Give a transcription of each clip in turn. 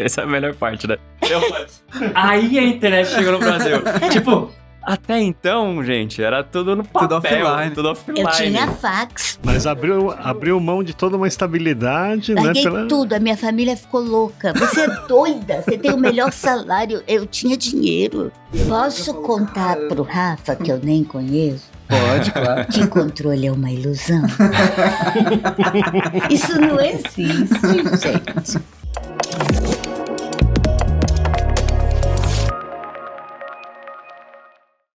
Essa é a melhor parte, né? Aí a internet chegou no Brasil. Tipo, até então, gente, era tudo no papel. Tudo offline. Eu tinha fax. Mas abriu mão de toda uma estabilidade, Larguei né? tudo, a minha família ficou louca. Você é doida, você tem o melhor salário. Eu tinha dinheiro. Posso contar pro Rafa, que eu nem conheço? Pode, claro. Que controle é uma ilusão. Isso não existe, gente.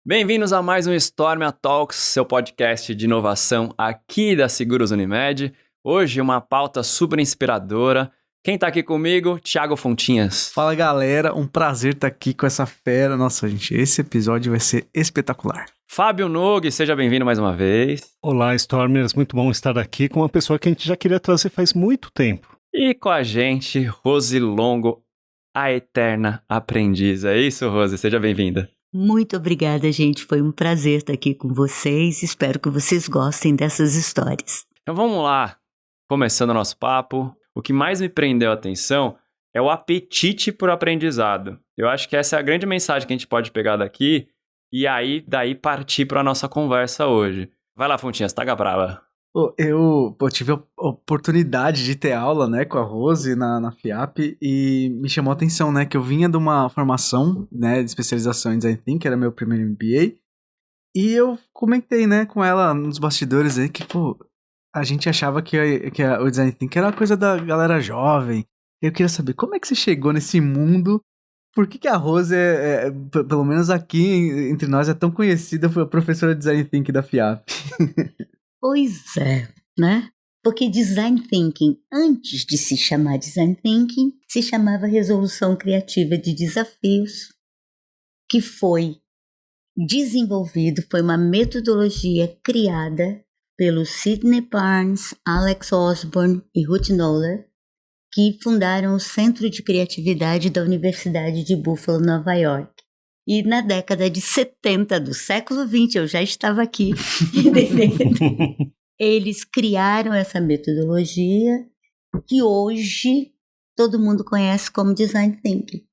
Bem-vindos a mais um Stormia Talks, seu podcast de inovação aqui da Seguros Unimed. Hoje uma pauta super inspiradora. Quem tá aqui comigo? Thiago Fontinhas. Fala, galera, um prazer estar aqui com essa fera. Nossa, gente, esse episódio vai ser espetacular. Fábio Nogue, seja bem-vindo mais uma vez. Olá, Stormers, muito bom estar aqui com uma pessoa que a gente já queria trazer faz muito tempo. E com a gente, Rose Longo, a eterna aprendiz. É isso, Rose? Seja bem-vinda. Muito obrigada, gente. Foi um prazer estar aqui com vocês. Espero que vocês gostem dessas histórias. Então vamos lá, começando o nosso papo. O que mais me prendeu a atenção é o apetite por aprendizado. Eu acho que essa é a grande mensagem que a gente pode pegar daqui e aí daí partir para a nossa conversa hoje. Vai lá, Fontinhas, taca brava. Eu tive a oportunidade de ter aula, né, com a Rose na FIAP e me chamou a atenção, né, que eu vinha de uma formação, né, de especialização em Design Thinking, que era meu primeiro MBA, e eu comentei, né, com ela nos bastidores aí que, pô, a gente achava que o Design Thinking era uma coisa da galera jovem. Eu queria saber, como é que você chegou nesse mundo? Por que a Rose, pelo menos aqui entre nós, é tão conhecida, foi a professora de Design Thinking da FIAP? Pois é, né? Porque Design Thinking, antes de se chamar Design Thinking, se chamava Resolução Criativa de Desafios, que foi desenvolvido, foi uma metodologia criada pelos Sidney Barnes, Alex Osborne e Ruth Noller, que fundaram o Centro de Criatividade da Universidade de Buffalo, Nova York. E na década de 70 do século XX, eu já estava aqui, eles criaram essa metodologia que hoje todo mundo conhece como Design Thinking.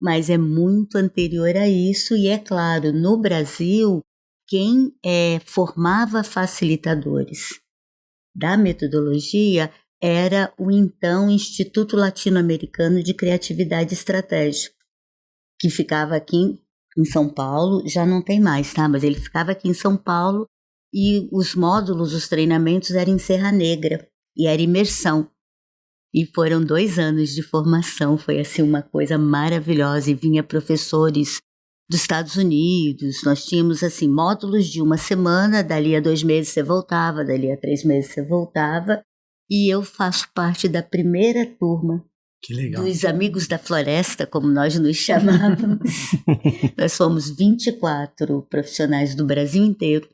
Mas é muito anterior a isso e, é claro, no Brasil, quem formava facilitadores da metodologia era o então Instituto Latino-Americano de Criatividade Estratégica, que ficava aqui em São Paulo, já não tem mais, tá? Mas ele ficava aqui em São Paulo e os módulos, os treinamentos eram em Serra Negra e era imersão. E foram 2 anos de formação, foi assim uma coisa maravilhosa e vinha professores dos Estados Unidos, nós tínhamos assim módulos de 1 semana, dali a 2 meses você voltava, dali a 3 meses você voltava, e eu faço parte da primeira turma. Que legal. Dos Amigos da Floresta, como nós nos chamávamos. Nós fomos 24 profissionais do Brasil inteiro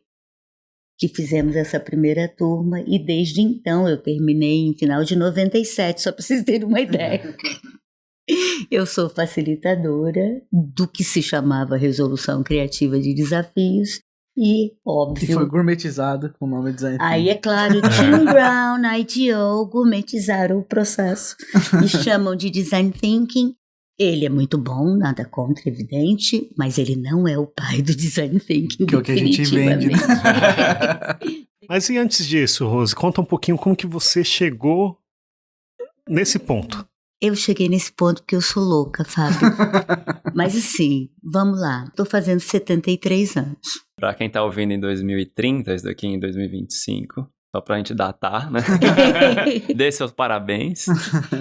que fizemos essa primeira turma e desde então eu terminei em final de 97, só para vocês terem uma ideia. Eu sou facilitadora do que se chamava Resolução Criativa de Desafios e, óbvio... Que foi gourmetizado com o nome de Design Thinking. Aí, é claro, Tim Brown, IDEO, gourmetizaram o processo e chamam de Design Thinking. Ele é muito bom, nada contra, evidente, mas ele não é o pai do Design Thinking, que é o que a gente vende. Mas e antes disso, Rose, conta um pouquinho como que você chegou nesse ponto. Eu cheguei nesse ponto porque eu sou louca, Fábio. Mas assim, vamos lá. Estou fazendo 73 anos. Pra quem tá ouvindo em 2030, isso daqui em 2025, só pra gente datar, né? Dê seus parabéns.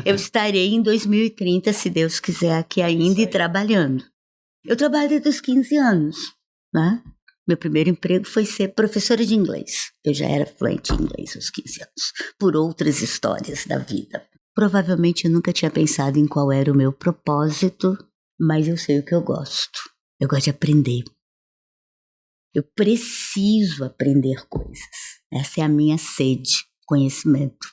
Eu estarei em 2030, se Deus quiser, aqui ainda e trabalhando. Eu trabalho desde os 15 anos, né? Meu primeiro emprego foi ser professora de inglês. Eu já era fluente em inglês aos 15 anos, por outras histórias da vida. Provavelmente eu nunca tinha pensado em qual era o meu propósito, mas eu sei o que eu gosto. Eu gosto de aprender. Eu preciso aprender coisas. Essa é a minha sede, conhecimento.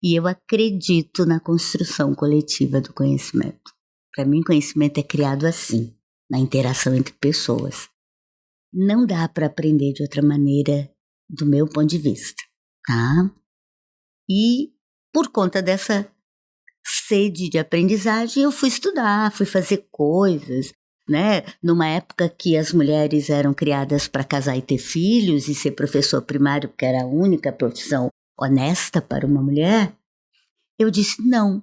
E eu acredito na construção coletiva do conhecimento. Para mim, conhecimento é criado assim, na interação entre pessoas. Não dá para aprender de outra maneira, do meu ponto de vista, tá? E por conta dessa sede de aprendizagem, eu fui estudar, fui fazer coisas, né? Numa época que as mulheres eram criadas para casar e ter filhos e ser professor primário, porque era a única profissão honesta para uma mulher, eu disse, não,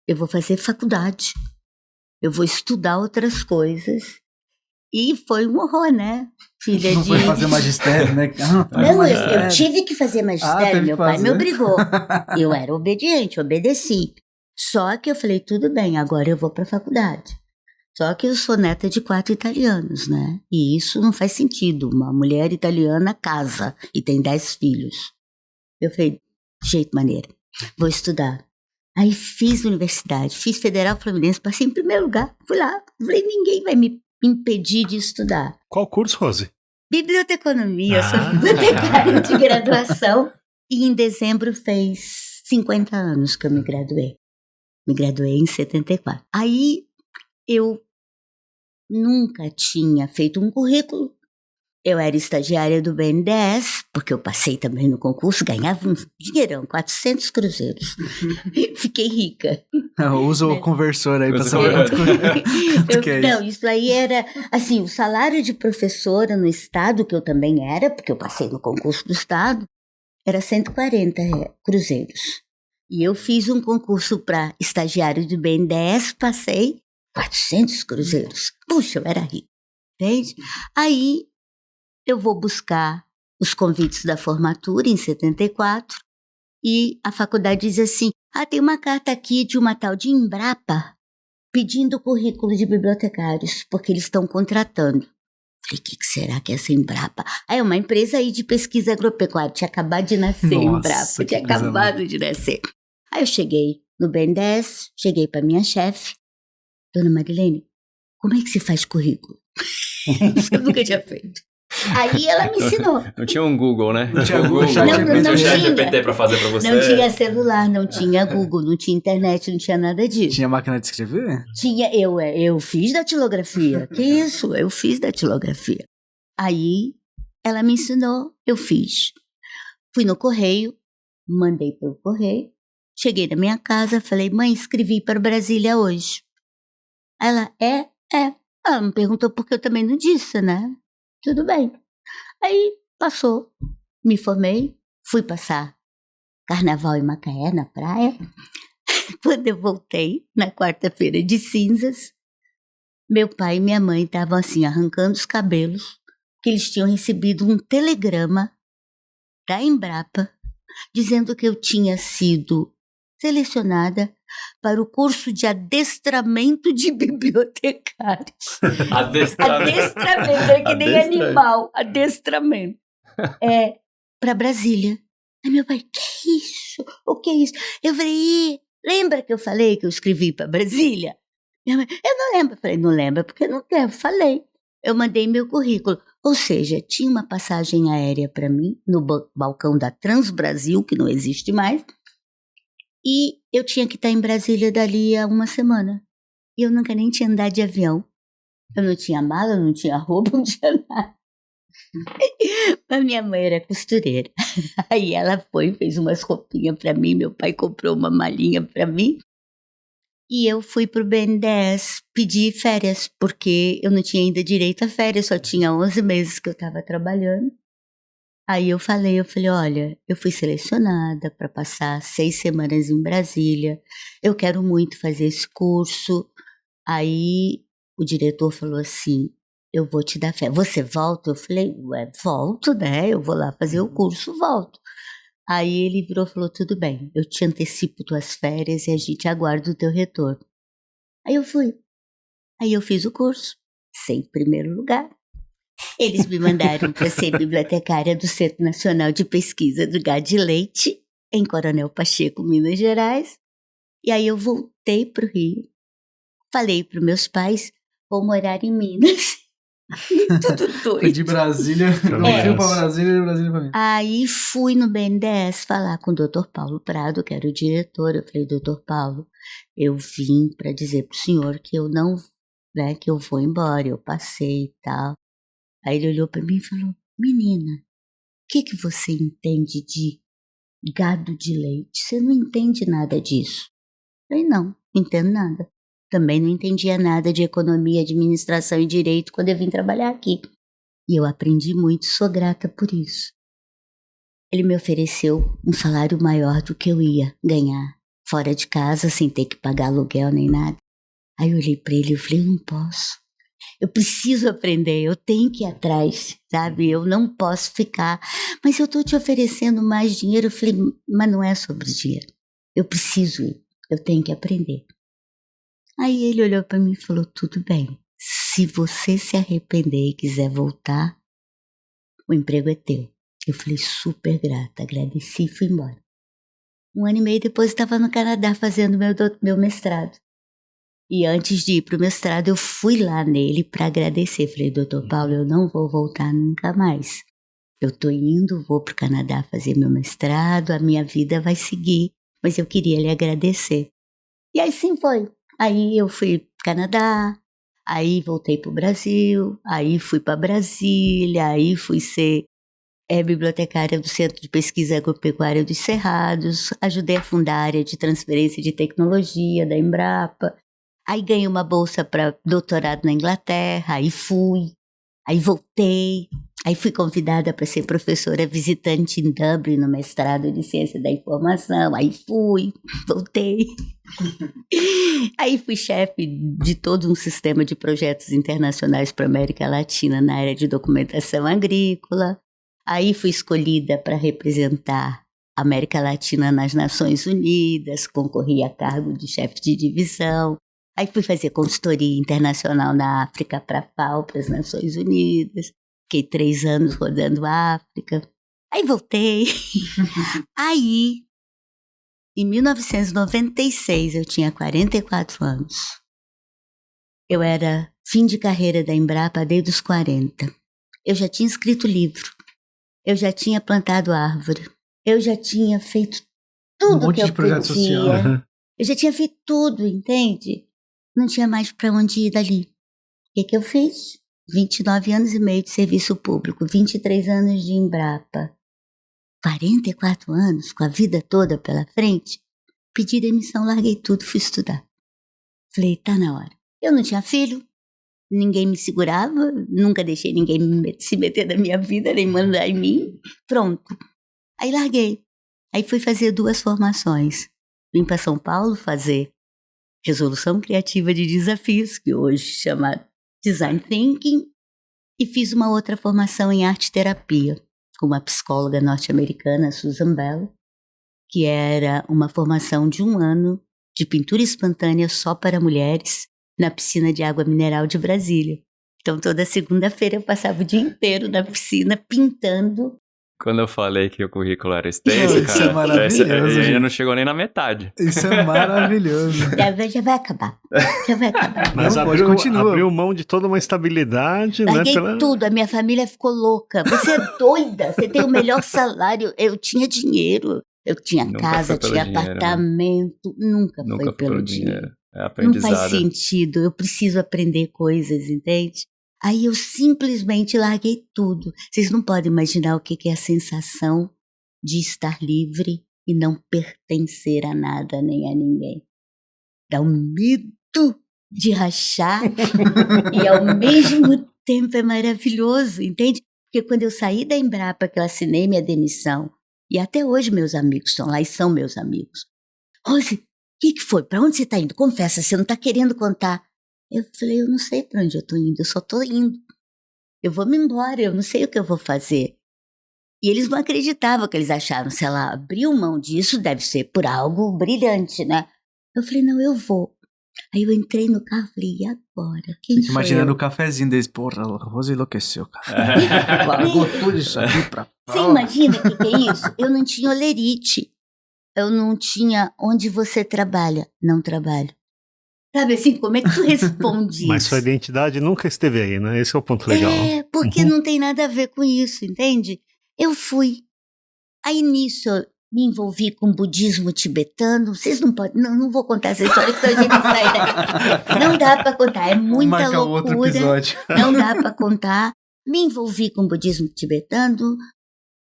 eu vou fazer faculdade, eu vou estudar outras coisas. E foi um horror, né? Filha Não de... foi fazer magistério, né? Não, eu tive que fazer magistério, teve meu que pai me fazer. obrigou. Eu era obediente, obedeci. Só que eu falei, tudo bem, agora eu vou para a faculdade. Só que eu sou neta de 4 italianos, né? E isso não faz sentido. Uma mulher italiana casa e tem 10 filhos. Eu falei, de jeito maneiro, vou estudar. Aí fiz universidade, fiz Federal Fluminense, passei em primeiro lugar. Fui lá, falei, ninguém vai me impedir de estudar. Qual curso, Rose? Biblioteconomia, sou bibliotecária de graduação. E em dezembro fez 50 anos que eu me graduei. Me graduei em 74. Aí eu nunca tinha feito um currículo. Eu era estagiária do BNDES, porque eu passei também no concurso, ganhava um dinheirão, 400 cruzeiros. Fiquei rica. Usa o conversor aí pra Usa o saber conversor. quanto que é isso. Não, isso aí era, assim, o salário de professora no estado, que eu também era, porque eu passei no concurso do estado, era 140 cruzeiros. E eu fiz um concurso para estagiário do BNDES, passei 400 cruzeiros. Puxa, eu era rica, entende? Aí eu vou buscar os convites da formatura em 74 e a faculdade diz assim, tem uma carta aqui de uma tal de Embrapa pedindo currículo de bibliotecários, porque eles estão contratando. Falei, o que será que é essa Embrapa? É uma empresa aí de pesquisa agropecuária, tinha acabado de nascer Embrapa, tinha acabado de nascer. Aí eu cheguei no BNDES, cheguei para minha chefe, Dona Marilene, como é que se faz currículo? Eu nunca tinha feito. Aí ela me ensinou. Não tinha um Google, né? Não tinha Google, não chat tinha tinha. GPT pra fazer pra você. Não tinha celular, não tinha Google, não tinha internet, não tinha nada disso. Tinha máquina de escrever? Tinha, eu fiz datilografia. Que isso? Eu fiz datilografia. Aí ela me ensinou, eu fiz. Fui no correio, mandei pelo correio. Cheguei na minha casa, falei, mãe, escrevi para Brasília hoje. Ela, é. Ela me perguntou porque eu também não disse, né? Tudo bem. Aí passou, me formei, fui passar carnaval em Macaé, na praia. Quando eu voltei, na quarta-feira de cinzas, meu pai e minha mãe estavam assim, arrancando os cabelos, que eles tinham recebido um telegrama da Embrapa, dizendo que eu tinha sido selecionada para o curso de adestramento de bibliotecários. Adestramento, é que nem animal, adestramento. Para Brasília. Aí meu pai, que é isso? O que é isso? Eu falei, lembra que eu falei que eu escrevi para Brasília? Minha mãe, eu não lembro. Eu falei, não lembra porque eu não quero. Falei. Eu mandei meu currículo. Ou seja, tinha uma passagem aérea para mim no balcão da Transbrasil, que não existe mais, e eu tinha que estar em Brasília dali a uma semana. E eu nunca nem tinha andado de avião. Eu não tinha mala, não tinha roupa, não tinha nada. Mas minha mãe era costureira. Aí ela foi, fez umas roupinhas para mim, meu pai comprou uma malinha para mim. E eu fui pro BNDES pedir férias, porque eu não tinha ainda direito a férias, só tinha 11 meses que eu estava trabalhando. Aí eu falei, olha, eu fui selecionada para passar 6 semanas em Brasília, eu quero muito fazer esse curso. Aí o diretor falou assim, eu vou te dar férias. Você volta? Eu falei, volto, né? Eu vou lá fazer o curso, volto. Aí ele virou e falou, tudo bem, eu te antecipo tuas férias e a gente aguarda o teu retorno. Aí eu fui. Aí eu fiz o curso, sem primeiro lugar. Eles me mandaram para ser bibliotecária do Centro Nacional de Pesquisa do Gado de Leite, em Coronel Pacheco, Minas Gerais. E aí eu voltei para o Rio. Falei para os meus pais, vou morar em Minas. Tudo doido. Foi de Brasília, do Rio pra Brasília e de Brasília pra mim. Aí fui no BNDES falar com o Dr. Paulo Prado, que era o diretor. Eu falei, Dr. Paulo, eu vim para dizer pro senhor que eu não, né, que eu vou embora, eu passei e tal. Aí ele olhou para mim e falou, menina, o que você entende de gado de leite? Você não entende nada disso. Falei, não entendo nada. Também não entendia nada de economia, administração e direito quando eu vim trabalhar aqui. E eu aprendi muito, sou grata por isso. Ele me ofereceu um salário maior do que eu ia ganhar fora de casa, sem ter que pagar aluguel nem nada. Aí eu olhei para ele e falei, eu não posso. Eu preciso aprender, eu tenho que ir atrás, sabe? Eu não posso ficar. Mas eu estou te oferecendo mais dinheiro. Eu falei, mas não é sobre dinheiro. Eu preciso ir, eu tenho que aprender. Aí ele olhou para mim e falou, tudo bem. Se você se arrepender e quiser voltar, o emprego é teu. Eu falei, super grata, agradeci e fui embora. 1 ano e meio depois eu estava no Canadá fazendo meu mestrado. E antes de ir para o mestrado, eu fui lá nele para agradecer. Falei, doutor Paulo, eu não vou voltar nunca mais. Eu estou indo, vou para o Canadá fazer meu mestrado, a minha vida vai seguir, mas eu queria lhe agradecer. E aí sim foi. Aí eu fui para o Canadá, aí voltei para o Brasil, aí fui para Brasília, aí fui ser bibliotecária do Centro de Pesquisa Agropecuária dos Cerrados, ajudei a fundar a área de transferência de tecnologia da Embrapa. Aí ganhei uma bolsa para doutorado na Inglaterra, aí fui, aí voltei, aí fui convidada para ser professora visitante em Dublin no mestrado de Ciência da Informação, aí fui, voltei. Aí fui chefe de todo um sistema de projetos internacionais para a América Latina na área de documentação agrícola. Aí fui escolhida para representar a América Latina nas Nações Unidas, concorri a cargo de chefe de divisão. Aí fui fazer consultoria internacional na África para a FAO, para as Nações Unidas. Fiquei 3 anos rodando a África. Aí voltei. Aí, em 1996, eu tinha 44 anos. Eu era fim de carreira da Embrapa desde os 40. Eu já tinha escrito livro. Eu já tinha plantado árvore. Eu já tinha feito tudo que eu podia. Social. Eu já tinha feito tudo, entende? Não tinha mais para onde ir dali. O que eu fiz? 29 anos e meio de serviço público, 23 anos de Embrapa, 44 anos, com a vida toda pela frente. Pedi demissão, larguei tudo, fui estudar. Falei, tá na hora. Eu não tinha filho, ninguém me segurava, nunca deixei ninguém se meter na minha vida, nem mandar em mim. Pronto. Aí larguei. Aí fui fazer 2 formações. Vim para São Paulo fazer Resolução Criativa de Desafios, que hoje chama Design Thinking, e fiz uma outra formação em arte-terapia, com uma psicóloga norte-americana, Susan Bell, que era uma formação de 1 ano de pintura espontânea só para mulheres na piscina de água mineral de Brasília. Então, toda segunda-feira eu passava o dia inteiro na piscina pintando. Quando eu falei que o currículo era extenso, isso é maravilhoso. Ainda não chegou nem na metade. Isso é maravilhoso. Já vai acabar. Já vai acabar. Mas Não, abriu mão de toda uma estabilidade, Larguei né? tudo, a minha família ficou louca. Você é doida, você tem o melhor salário. Eu tinha dinheiro, eu tinha Nunca casa, foi pelo tinha dinheiro, apartamento. Nunca foi pelo dinheiro. É Não aprendizado. faz sentido, eu preciso aprender coisas, entende? Aí eu simplesmente larguei tudo. Vocês não podem imaginar o que é a sensação de estar livre e não pertencer a nada nem a ninguém. Dá um medo de rachar e ao mesmo tempo é maravilhoso, entende? Porque quando eu saí da Embrapa, que eu assinei minha demissão, e até hoje meus amigos estão lá e são meus amigos. Rose, o que foi? Para onde você está indo? Confessa, você não está querendo contar. Eu falei, eu não sei para onde eu estou indo, eu só estou indo. Eu vou me embora, eu não sei o que eu vou fazer. E eles não acreditavam, que eles acharam, se ela abriu mão disso, deve ser por algo brilhante, né? Eu falei, não, eu vou. Aí eu entrei no carro e falei, e agora? Quem sou Imaginando eu? o cafezinho deles, porra, a Rose enlouqueceu, cara. Largou tudo isso aqui pra... Você imagina o que é isso? Eu não tinha olerite. Eu não tinha onde você trabalha. Não trabalho. Sabe assim, como é que tu responde isso? Mas sua identidade nunca esteve aí, né? Esse é o ponto legal. É, porque não tem nada a ver com isso, entende? Eu fui. Aí nisso eu me envolvi com budismo tibetano. Vocês não podem... Não vou contar essa história, que a gente sai daqui. Não dá pra contar, é muita Marca outro loucura. episódio. Não dá pra contar. Me envolvi com budismo tibetano.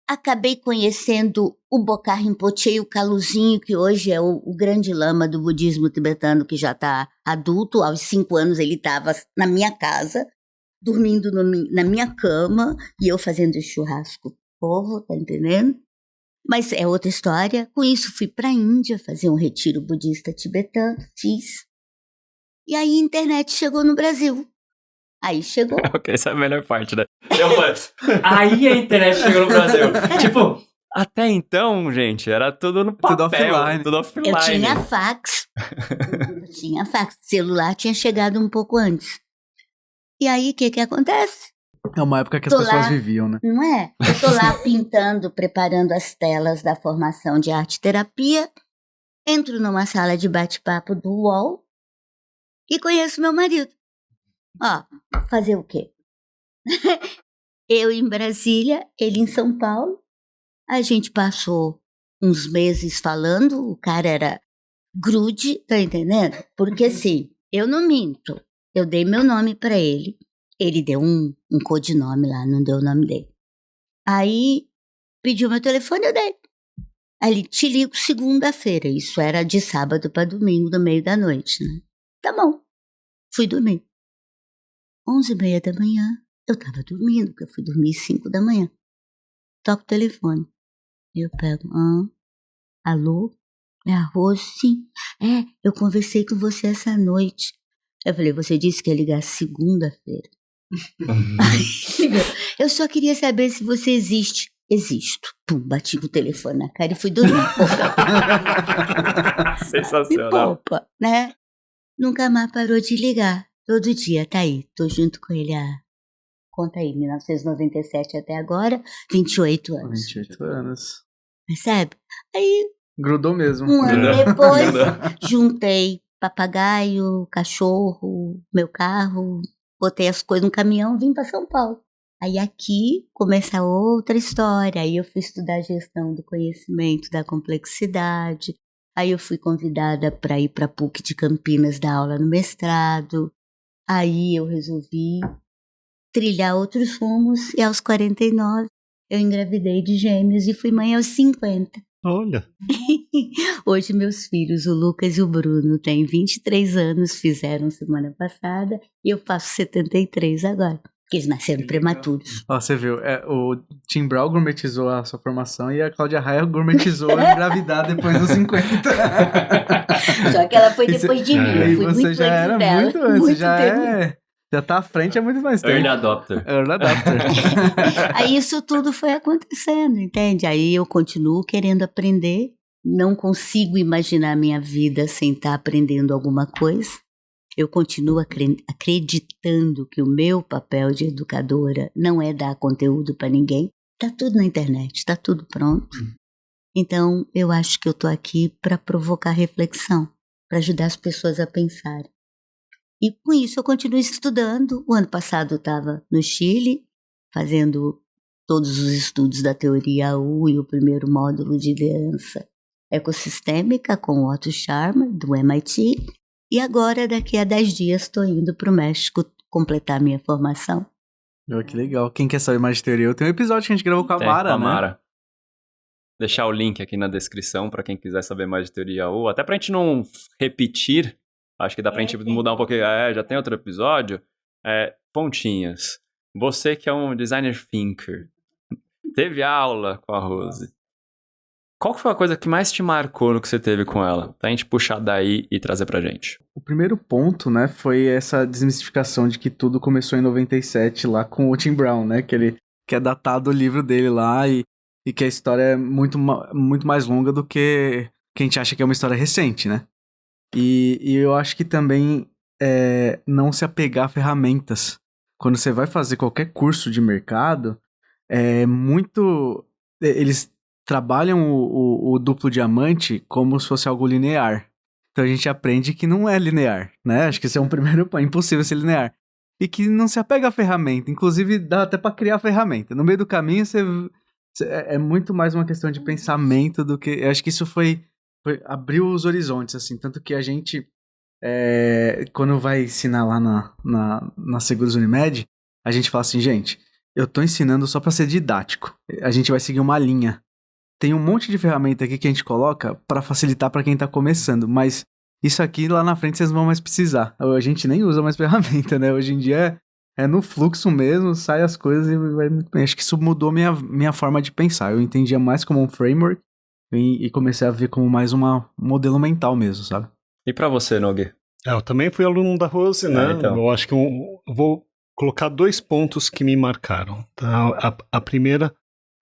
acabei conhecendo o Bokar Rinpoche e o Kaluzinho, que hoje é o grande lama do budismo tibetano, que já está adulto. Aos 5 anos ele estava na minha casa, dormindo na minha cama, e eu fazendo churrasco povo, tá entendendo? Mas é outra história. Com isso fui para a Índia fazer um retiro budista tibetano, fiz. E aí a internet chegou no Brasil. Aí chegou. Ok, essa é a melhor parte, né? Aí a internet chegou no Brasil. Tipo, até então, gente, era tudo no papel, tudo offline. Eu tinha fax. Celular tinha chegado um pouco antes. E aí, o que acontece? É uma época que as pessoas viviam, né? Não é? Eu tô lá pintando, preparando as telas da formação de arte-terapia, entro numa sala de bate-papo do UOL e conheço meu marido. Ó, fazer o quê? Eu em Brasília, ele em São Paulo. A gente passou uns meses falando, o cara era grude, tá entendendo? Porque assim, eu não minto. Eu dei meu nome pra ele. Ele deu um codinome lá, não deu o nome dele. Aí, pediu meu telefone, eu dei. Aí ele, te ligo segunda-feira. Isso era de sábado pra domingo, no meio da noite, né? Tá bom. Fui dormir. 11h30 da manhã, eu tava dormindo, porque eu fui dormir 5 da manhã. Toco o telefone. Eu pego, alô? É a Rose? Sim. Eu conversei com você essa noite. Eu falei, você disse que ia ligar segunda-feira. Eu só queria saber se você existe. Existo. Pum, bati o telefone na cara e fui dormir. Sensacional. Me poupa, né? Nunca mais parou de ligar. Todo dia, tá aí. Tô junto com ele conta aí, 1997 até agora, 28 anos. 28 anos. Percebe? Aí, grudou mesmo. Um ano depois, juntei papagaio, cachorro, meu carro, botei as coisas no caminhão e vim para São Paulo. Aí aqui começa outra história. Aí eu fui estudar gestão do conhecimento, da complexidade. Aí eu fui convidada para ir para a PUC de Campinas dar aula no mestrado. Aí eu resolvi trilhar outros rumos e aos 49 eu engravidei de gêmeos e fui mãe aos 50. Olha. Hoje meus filhos, o Lucas e o Bruno, têm 23 anos, fizeram semana passada, e eu faço 73 agora, porque eles nasceram prematuros. Ó, você viu, o Tim Brown gourmetizou a sua formação e a Cláudia Raia gourmetizou a engravidar depois dos 50. Só que ela foi depois de mim, eu fui você muito já antes era dela. muito antes, muito já tá à frente há muito mais tempo. Early adopter. Early adopter. Aí isso tudo foi acontecendo, entende? Aí eu continuo querendo aprender, não consigo imaginar a minha vida sem estar aprendendo alguma coisa. Eu continuo acreditando que o meu papel de educadora não é dar conteúdo para ninguém. Tá tudo na internet, tá tudo pronto. Então, eu acho que eu tô aqui para provocar reflexão, para ajudar as pessoas a pensarem. E com isso eu continuo estudando. O ano passado eu estava no Chile, fazendo todos os estudos da teoria AU e o primeiro módulo de liderança ecossistêmica com o Otto Scharmer, do MIT. E agora, daqui a 10 dias, estou indo para o México completar minha formação. Oh, que legal. Quem quer saber mais de teoria, tem um episódio que a gente gravou com a Mara, né? Deixar o link aqui na descrição para quem quiser saber mais de teoria AU. Até para a gente não repetir. Acho que dá pra gente mudar um pouquinho. Já tem outro episódio. Pontinhas. Você que é um designer thinker, teve aula com a Rose. Qual que foi a coisa que mais te marcou no que você teve com ela? Pra gente puxar daí e trazer pra gente. O primeiro ponto, né, foi essa desmistificação de que tudo começou em 97 lá com o Tim Brown, né? Que é datado o livro dele lá e que a história é muito mais longa do que a gente acha que é uma história recente, né? E eu acho que também não se apegar a ferramentas. Quando você vai fazer qualquer curso de mercado, eles trabalham o duplo diamante como se fosse algo linear. Então a gente aprende que não é linear, né? Acho que esse é um primeiro ponto, impossível ser linear. E que não se apega à ferramenta, inclusive dá até para criar a ferramenta. No meio do caminho é muito mais uma questão de pensamento do que... Eu acho que isso abriu os horizontes, assim, tanto que a gente, quando vai ensinar lá na Seguros Unimed, a gente fala assim, gente, eu tô ensinando só pra ser didático. A gente vai seguir uma linha. Tem um monte de ferramenta aqui que a gente coloca pra facilitar pra quem tá começando, mas isso aqui lá na frente vocês não vão mais precisar. A gente nem usa mais ferramenta, né? Hoje em dia é no fluxo mesmo, sai as coisas e vai muito bem. Acho que isso mudou minha forma de pensar. Eu entendia mais como um framework e comecei a ver como mais um modelo mental mesmo, sabe? E pra você, Nogue? Eu também fui aluno da Rose, né? Então. Eu acho que eu vou colocar 2 pontos que me marcaram. Tá? A primeira,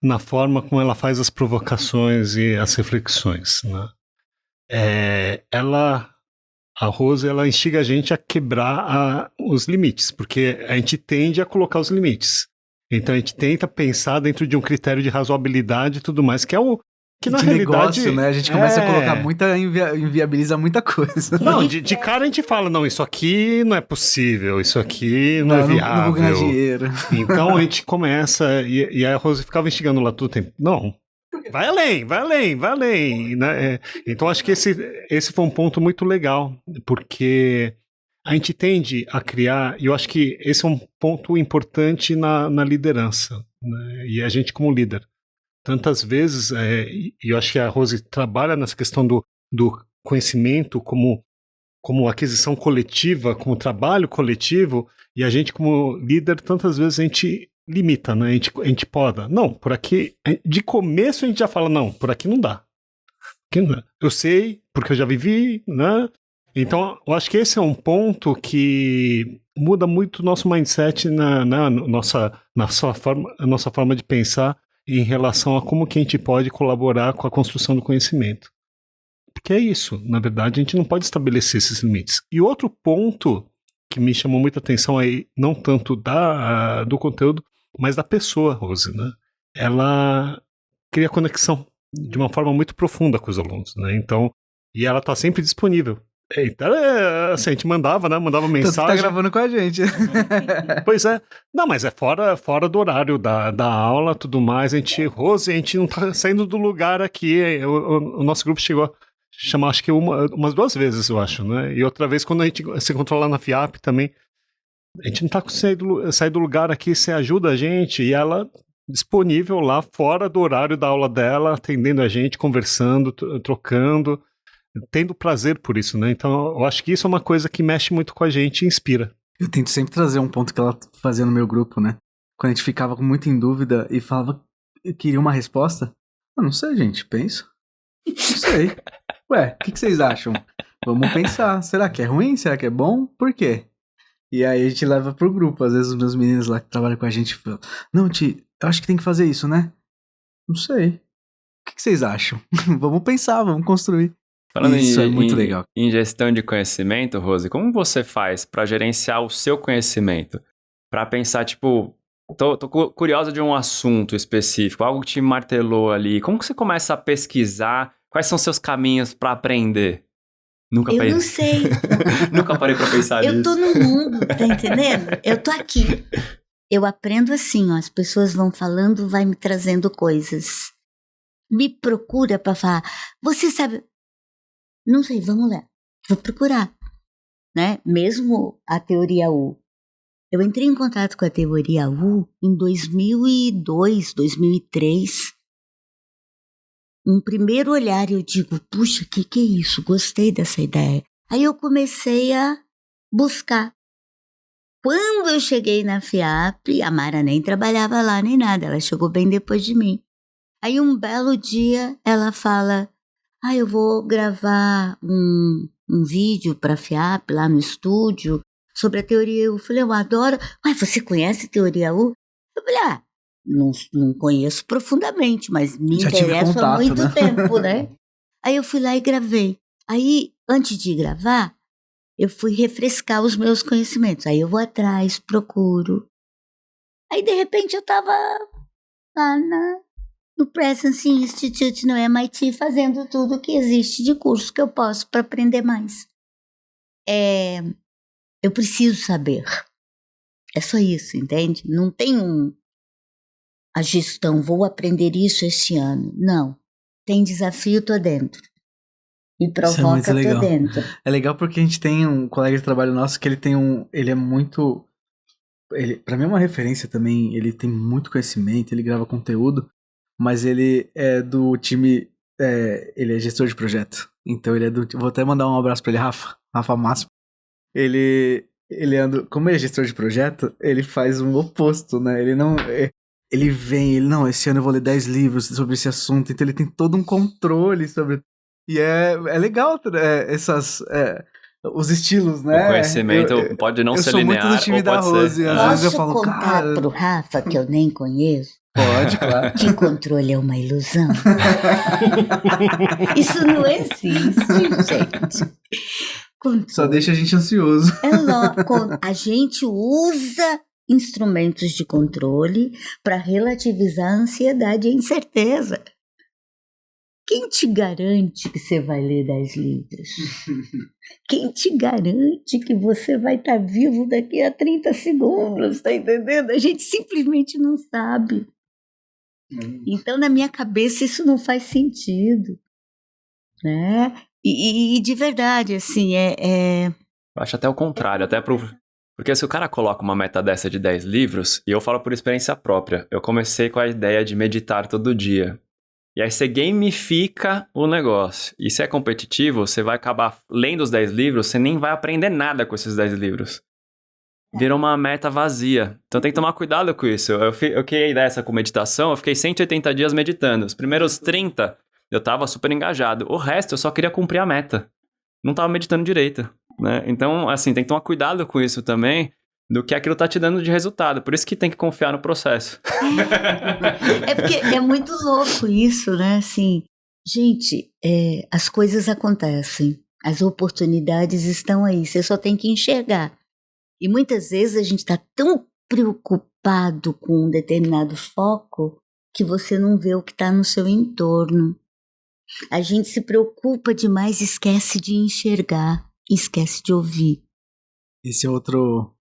na forma como ela faz as provocações e as reflexões, né? A Rose, ela instiga a gente a quebrar os limites, porque a gente tende a colocar os limites. Então a gente tenta pensar dentro de um critério de razoabilidade e tudo mais, que é o que na de realidade... negócio, né? A gente começa a colocar inviabiliza muita coisa. Não, de cara a gente fala, não, isso aqui não é possível, isso aqui não é viável. Não vou ganhar dinheiro. Então a gente começa, e a Rose ficava instigando lá todo o tempo, não, vai além, né? Então acho que esse foi um ponto muito legal, porque a gente tende a criar, e eu acho que esse é um ponto importante na liderança, né? E a gente como líder. Tantas vezes, e eu acho que a Rose trabalha nessa questão do conhecimento como aquisição coletiva, como trabalho coletivo, e a gente como líder, tantas vezes a gente limita, né? A gente poda. Não, por aqui, de começo a gente já fala, não, por aqui não dá. Eu sei, porque eu já vivi, né? Então, eu acho que esse é um ponto que muda muito o nosso mindset na nossa forma de pensar em relação a como que a gente pode colaborar com a construção do conhecimento. Porque é isso, na verdade, a gente não pode estabelecer esses limites. E outro ponto que me chamou muita atenção aí, não tanto do conteúdo, mas da pessoa, Rose, né? Ela cria conexão de uma forma muito profunda com os alunos, né? Então, e ela tá sempre disponível. Então, assim, a gente mandava mensagem. Então, você tá gravando com a gente. Pois é. Não, mas é fora do horário da aula, tudo mais. Rose, a gente não tá saindo do lugar aqui. O nosso grupo chegou a chamar, acho que umas 2 vezes, eu acho, né? E outra vez, quando a gente se encontrou lá na FIAP também, a gente não tá conseguindo sair do lugar aqui, você ajuda a gente. E ela disponível lá, fora do horário da aula dela, atendendo a gente, conversando, trocando, tendo prazer por isso, né? Então, eu acho que isso é uma coisa que mexe muito com a gente e inspira. Eu tento sempre trazer um ponto que ela fazia no meu grupo, né? Quando a gente ficava muito em dúvida e falava que queria uma resposta. Eu não sei, gente, penso. Não sei. Ué, o que vocês acham? Vamos pensar. Será que é ruim? Será que é bom? Por quê? E aí a gente leva pro grupo. Às vezes os meus meninos lá que trabalham com a gente falam, não, Ti, eu acho que tem que fazer isso, né? Não sei. O que vocês acham? Vamos pensar, vamos construir. Falando isso é muito legal. Em gestão de conhecimento, Rose, como você faz para gerenciar o seu conhecimento? Para pensar, tipo, tô curiosa de um assunto específico, algo que te martelou ali. Como que você começa a pesquisar? Quais são seus caminhos para aprender? Eu não sei. Nunca parei para pensar nisso. Eu tô no mundo, tá entendendo? Eu tô aqui. Eu aprendo assim, ó, as pessoas vão falando, vai me trazendo coisas. Me procura para falar. Você sabe... Não sei, vamos lá. Vou procurar, né? Mesmo a teoria U. Eu entrei em contato com a teoria U em 2002, 2003. Um primeiro olhar eu digo, puxa, que é isso? Gostei dessa ideia. Aí eu comecei a buscar. Quando eu cheguei na FIAP, a Mara nem trabalhava lá nem nada, ela chegou bem depois de mim. Aí um belo dia ela fala... eu vou gravar um vídeo para a FIAP lá no estúdio sobre a teoria U. Eu falei, eu adoro. Você conhece a teoria U? Eu falei, não conheço profundamente, mas me interessa há muito tempo, né? Aí eu fui lá e gravei. Aí, antes de gravar, eu fui refrescar os meus conhecimentos. Aí eu vou atrás, procuro. Aí, de repente, eu estava lá no Presence Institute, no MIT, fazendo tudo que existe de curso que eu posso para aprender mais. Eu preciso saber. É só isso, entende? Não tem a gestão, vou aprender isso esse ano. Não. Tem desafio, tô dentro. Me provoca, tô dentro. É legal porque a gente tem um colega de trabalho nosso que ele é muito... pra mim é uma referência também, ele tem muito conhecimento, ele grava conteúdo, mas ele é do time, ele é gestor de projeto. Então ele é do... Vou até mandar um abraço pra ele, Rafa Máximo. Ele como ele é gestor de projeto, ele faz o oposto, né? Ele não... Não, esse ano eu vou ler 10 livros sobre esse assunto, então ele tem todo um controle sobre... E é legal os estilos, né? O conhecimento pode não ser linear, eu sou muito do time da Rose. Às vezes eu falo, contar cara... pro Rafa, que eu nem conheço? Pode, claro. Que controle é uma ilusão. Isso não existe, gente. Controle. Só deixa a gente ansioso. A gente usa instrumentos de controle para relativizar a ansiedade e a incerteza. Quem te garante que você vai ler 10 livros? Quem te garante que você vai estar vivo daqui a 30 segundos? Tá entendendo? A gente simplesmente não sabe. Então, na minha cabeça, isso não faz sentido. Né? E de verdade, assim, Eu acho até o contrário, porque se o cara coloca uma meta dessa de 10 livros, e eu falo por experiência própria, eu comecei com a ideia de meditar todo dia. E aí você gamifica o negócio. E se é competitivo, você vai acabar lendo os 10 livros, você nem vai aprender nada com esses 10 livros. Vira uma meta vazia. Então tem que tomar cuidado com isso. Eu criei dessa com meditação, eu fiquei 180 dias meditando. Os primeiros 30, eu tava super engajado. O resto, eu só queria cumprir a meta. Não tava meditando direito, né? Então, assim, tem que tomar cuidado com isso também, do que aquilo tá te dando de resultado. Por isso que tem que confiar no processo. Porque é muito louco isso, né? Assim, gente, as coisas acontecem. As oportunidades estão aí. Você só tem que enxergar. E muitas vezes a gente está tão preocupado com um determinado foco que você não vê o que está no seu entorno. A gente se preocupa demais, esquece de enxergar, esquece de ouvir. Esse é outro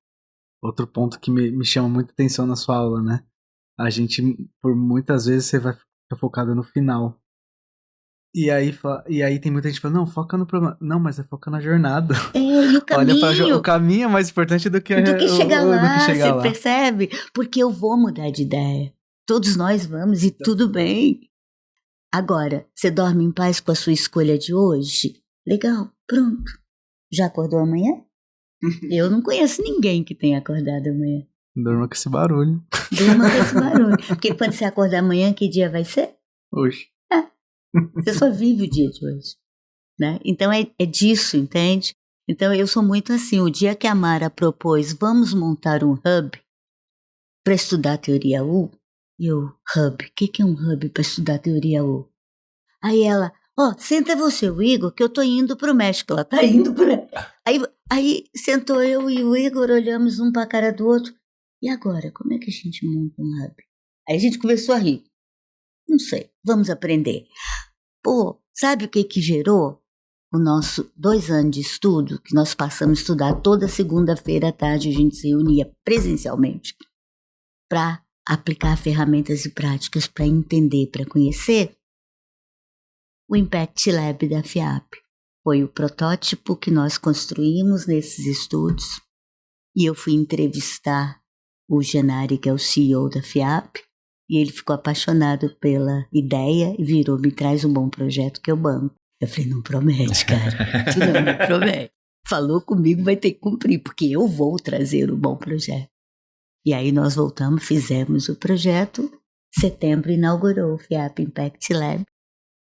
ponto que me chama muita atenção na sua aula, né? A gente, por muitas vezes, você vai ficar focado no final. E aí tem muita gente que fala, não, foca no problema. Não, mas foca na jornada. E o caminho. O caminho é mais importante do que chegar lá, chegar lá. Você percebe? Porque eu vou mudar de ideia. Todos nós vamos e tudo bem. Agora, você dorme em paz com a sua escolha de hoje? Legal, pronto. Já acordou amanhã? Eu não conheço ninguém que tenha acordado amanhã. Durma com esse barulho. Durma com esse barulho. Porque quando você acordar amanhã, que dia vai ser? Hoje. Você só vive o dia de hoje. Né? Então é disso, entende? Então eu sou muito assim. O dia que a Mara propôs, vamos montar um hub para estudar teoria U, hub, o que é um hub para estudar teoria U? Aí ela, senta você, o Igor, que eu tô indo pro México. Ela tá indo pro... Aí sentou eu e o Igor, olhamos um pra cara do outro. E agora, como é que a gente monta um hub? Aí a gente começou a rir. Não sei, vamos aprender. Pô, sabe o que gerou? O nosso 2 anos de estudo, que nós passamos a estudar toda segunda-feira à tarde, a gente se reunia presencialmente para aplicar ferramentas e práticas para entender, para conhecer. O Impact Lab da FIAP foi o protótipo que nós construímos nesses estudos. E eu fui entrevistar o Genari, que é o CEO da FIAP, e ele ficou apaixonado pela ideia e virou, me traz um bom projeto que eu banco. Eu falei, não promete, cara, tu não me promete. Falou comigo, vai ter que cumprir, porque eu vou trazer um bom projeto. E aí nós voltamos, fizemos o projeto, setembro inaugurou o FIAP Impact Lab.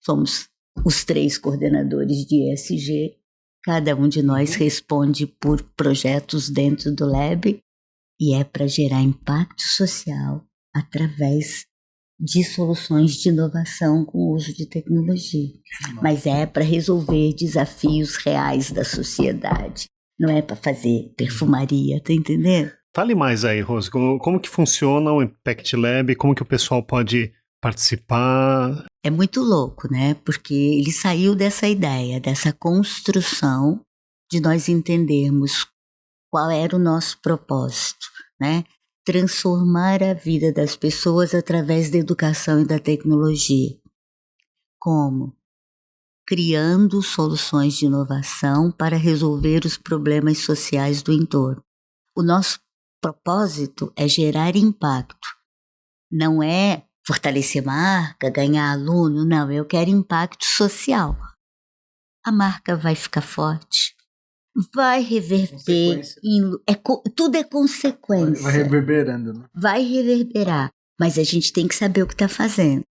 Somos os 3 coordenadores de ESG, cada um de nós responde por projetos dentro do Lab, e é para gerar impacto social através de soluções de inovação com o uso de tecnologia. Mas é para resolver desafios reais da sociedade. Não é para fazer perfumaria, tá entendendo? Fale mais aí, Rose. Como que funciona o Impact Lab? Como que o pessoal pode participar? É muito louco, né? Porque ele saiu dessa ideia, dessa construção de nós entendermos qual era o nosso propósito, né? Transformar a vida das pessoas através da educação e da tecnologia. Como? Criando soluções de inovação para resolver os problemas sociais do entorno. O nosso propósito é gerar impacto. Não é fortalecer marca, ganhar aluno, não, eu quero impacto social. A marca vai ficar forte, vai reverter, tudo é consequência. Vai reverberando, né? Vai reverberar, mas a gente tem que saber o que está fazendo.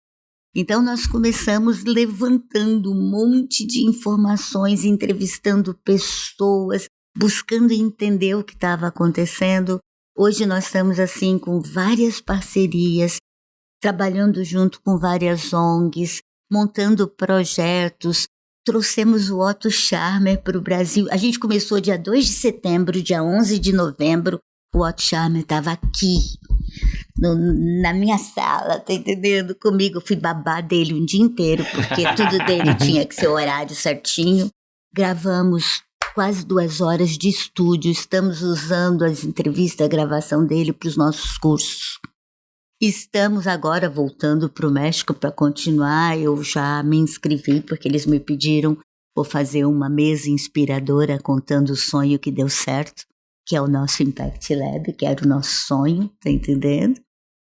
Então nós começamos levantando um monte de informações, entrevistando pessoas, buscando entender o que estava acontecendo. Hoje nós estamos assim com várias parcerias, trabalhando junto com várias ONGs, montando projetos. Trouxemos o Otto Scharmer para o Brasil. A gente começou dia 2 de setembro, dia 11 de novembro, o Otto Scharmer estava aqui, na minha sala, tá entendendo? Comigo, eu fui babá dele um dia inteiro, porque tudo dele tinha que ser horário certinho. Gravamos quase 2 horas de estúdio, estamos usando as entrevistas, a gravação dele para os nossos cursos. Estamos agora voltando para o México para continuar. Eu já me inscrevi porque eles me pediram, vou fazer uma mesa inspiradora contando o sonho que deu certo, que é o nosso Impact Lab, que era o nosso sonho, tá entendendo?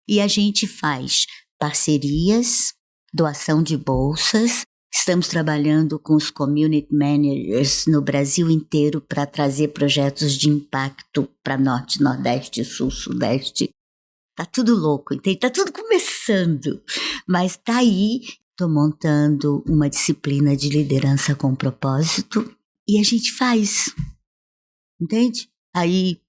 E a gente faz parcerias, doação de bolsas, estamos trabalhando com os community managers no Brasil inteiro para trazer projetos de impacto para Norte, Nordeste, Sul, Sudeste. Tá tudo louco, entende? Tá tudo começando, mas tá aí. Tô montando uma disciplina de liderança com propósito e a gente faz, entende? Aí,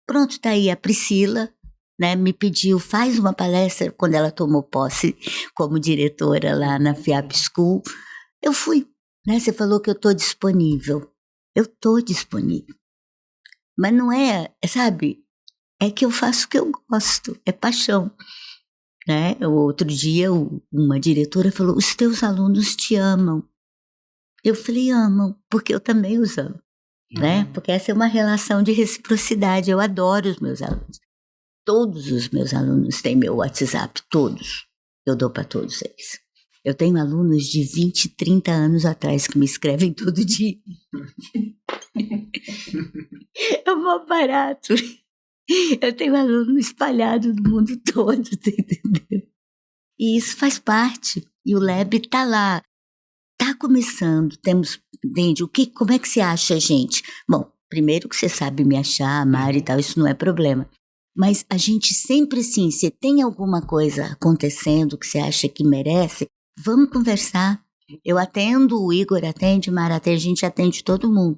pronto, tá aí a Priscila, né, me pediu, faz uma palestra quando ela tomou posse como diretora lá na FIAP School. Eu fui, né, você falou que eu tô disponível. Eu tô disponível. Mas não é, sabe... É que eu faço o que eu gosto, é paixão. Né? O outro dia, uma diretora falou, os teus alunos te amam. Eu falei, amam, porque eu também os amo. Né? Porque essa é uma relação de reciprocidade, eu adoro os meus alunos. Todos os meus alunos têm meu WhatsApp, todos. Eu dou para todos eles. Eu tenho alunos de 20, 30 anos atrás que me escrevem todo dia. É mó barato. Eu tenho aluno espalhado no mundo todo, tá entendendo? E isso faz parte. E o Lab tá lá. Tá começando. Temos, entende? Como é que você acha a gente? Bom, primeiro que você sabe me achar, a Mari e tal, isso não é problema. Mas a gente sempre assim, se tem alguma coisa acontecendo que você acha que merece, vamos conversar. Eu atendo, o Igor atende, Mara atende, a gente atende todo mundo.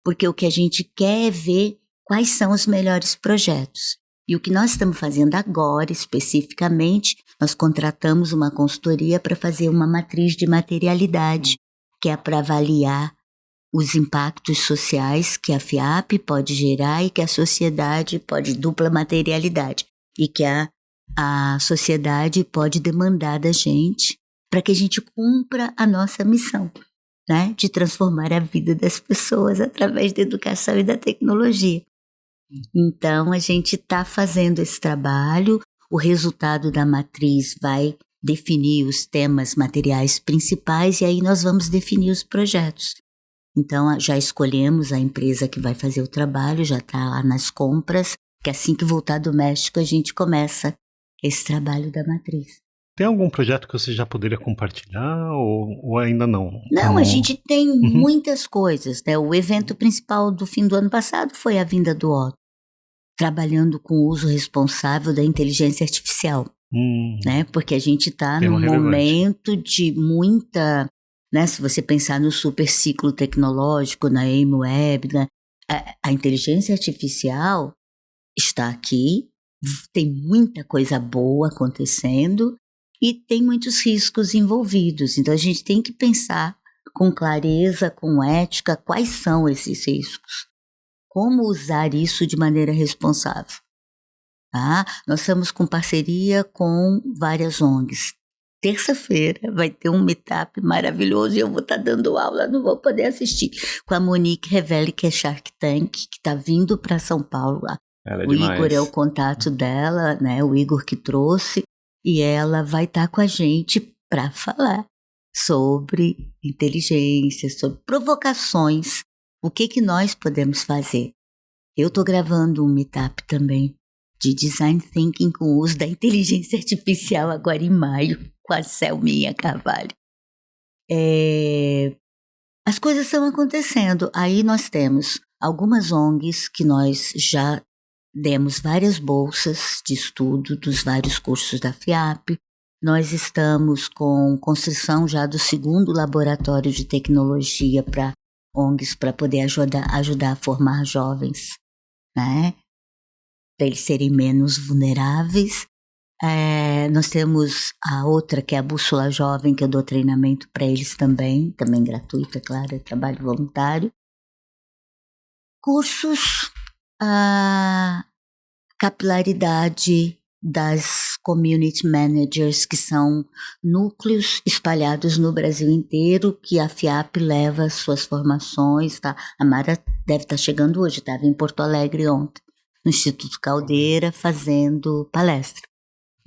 Porque o que a gente quer é ver quais são os melhores projetos. E o que nós estamos fazendo agora, especificamente, nós contratamos uma consultoria para fazer uma matriz de materialidade, que é para avaliar os impactos sociais que a FIAP pode gerar e que a sociedade pode, dupla materialidade, e que a sociedade pode demandar da gente para que a gente cumpra a nossa missão, né, de transformar a vida das pessoas através da educação e da tecnologia. Então, a gente está fazendo esse trabalho, o resultado da matriz vai definir os temas materiais principais e aí nós vamos definir os projetos. Então, já escolhemos a empresa que vai fazer o trabalho, já está lá nas compras, que assim que voltar do México a gente começa esse trabalho da matriz. Tem algum projeto que você já poderia compartilhar ou ainda não? Não, a gente tem muitas coisas, né? O evento principal do fim do ano passado foi a vinda do Otto, trabalhando com o uso responsável da inteligência artificial, né? Porque a gente está num momento de muita, né? Se você pensar no super ciclo tecnológico, na AIM-Web, né? A inteligência artificial está aqui, tem muita coisa boa acontecendo, e tem muitos riscos envolvidos. Então, a gente tem que pensar com clareza, com ética, quais são esses riscos. Como usar isso de maneira responsável. Tá? Nós estamos com parceria com várias ONGs. Terça-feira vai ter um meetup maravilhoso e eu vou estar dando aula, não vou poder assistir. Com a Monique Revelli, que é Shark Tank, que está vindo para São Paulo. O Igor é o contato dela, né? O Igor que trouxe. E ela vai estar com a gente para falar sobre inteligência, sobre provocações, o que nós podemos fazer. Eu estou gravando um meetup também de Design Thinking com o uso da inteligência artificial agora em maio, com a Selminha Carvalho. As coisas estão acontecendo. Aí nós temos algumas ONGs que nós já demos várias bolsas de estudo dos vários cursos da FIAP. Nós estamos com construção já do 2º laboratório de tecnologia para ONGs para poder ajudar a formar jovens, né? Para eles serem menos vulneráveis. Nós temos a outra, que é a Bússola Jovem, que eu dou treinamento para eles também gratuito, é claro, é trabalho voluntário. Cursos, capilaridade das community managers, que são núcleos espalhados no Brasil inteiro, que a FIAP leva suas formações, tá? A Mara deve estar chegando hoje, estava em Porto Alegre ontem, no Instituto Caldeira, fazendo palestra.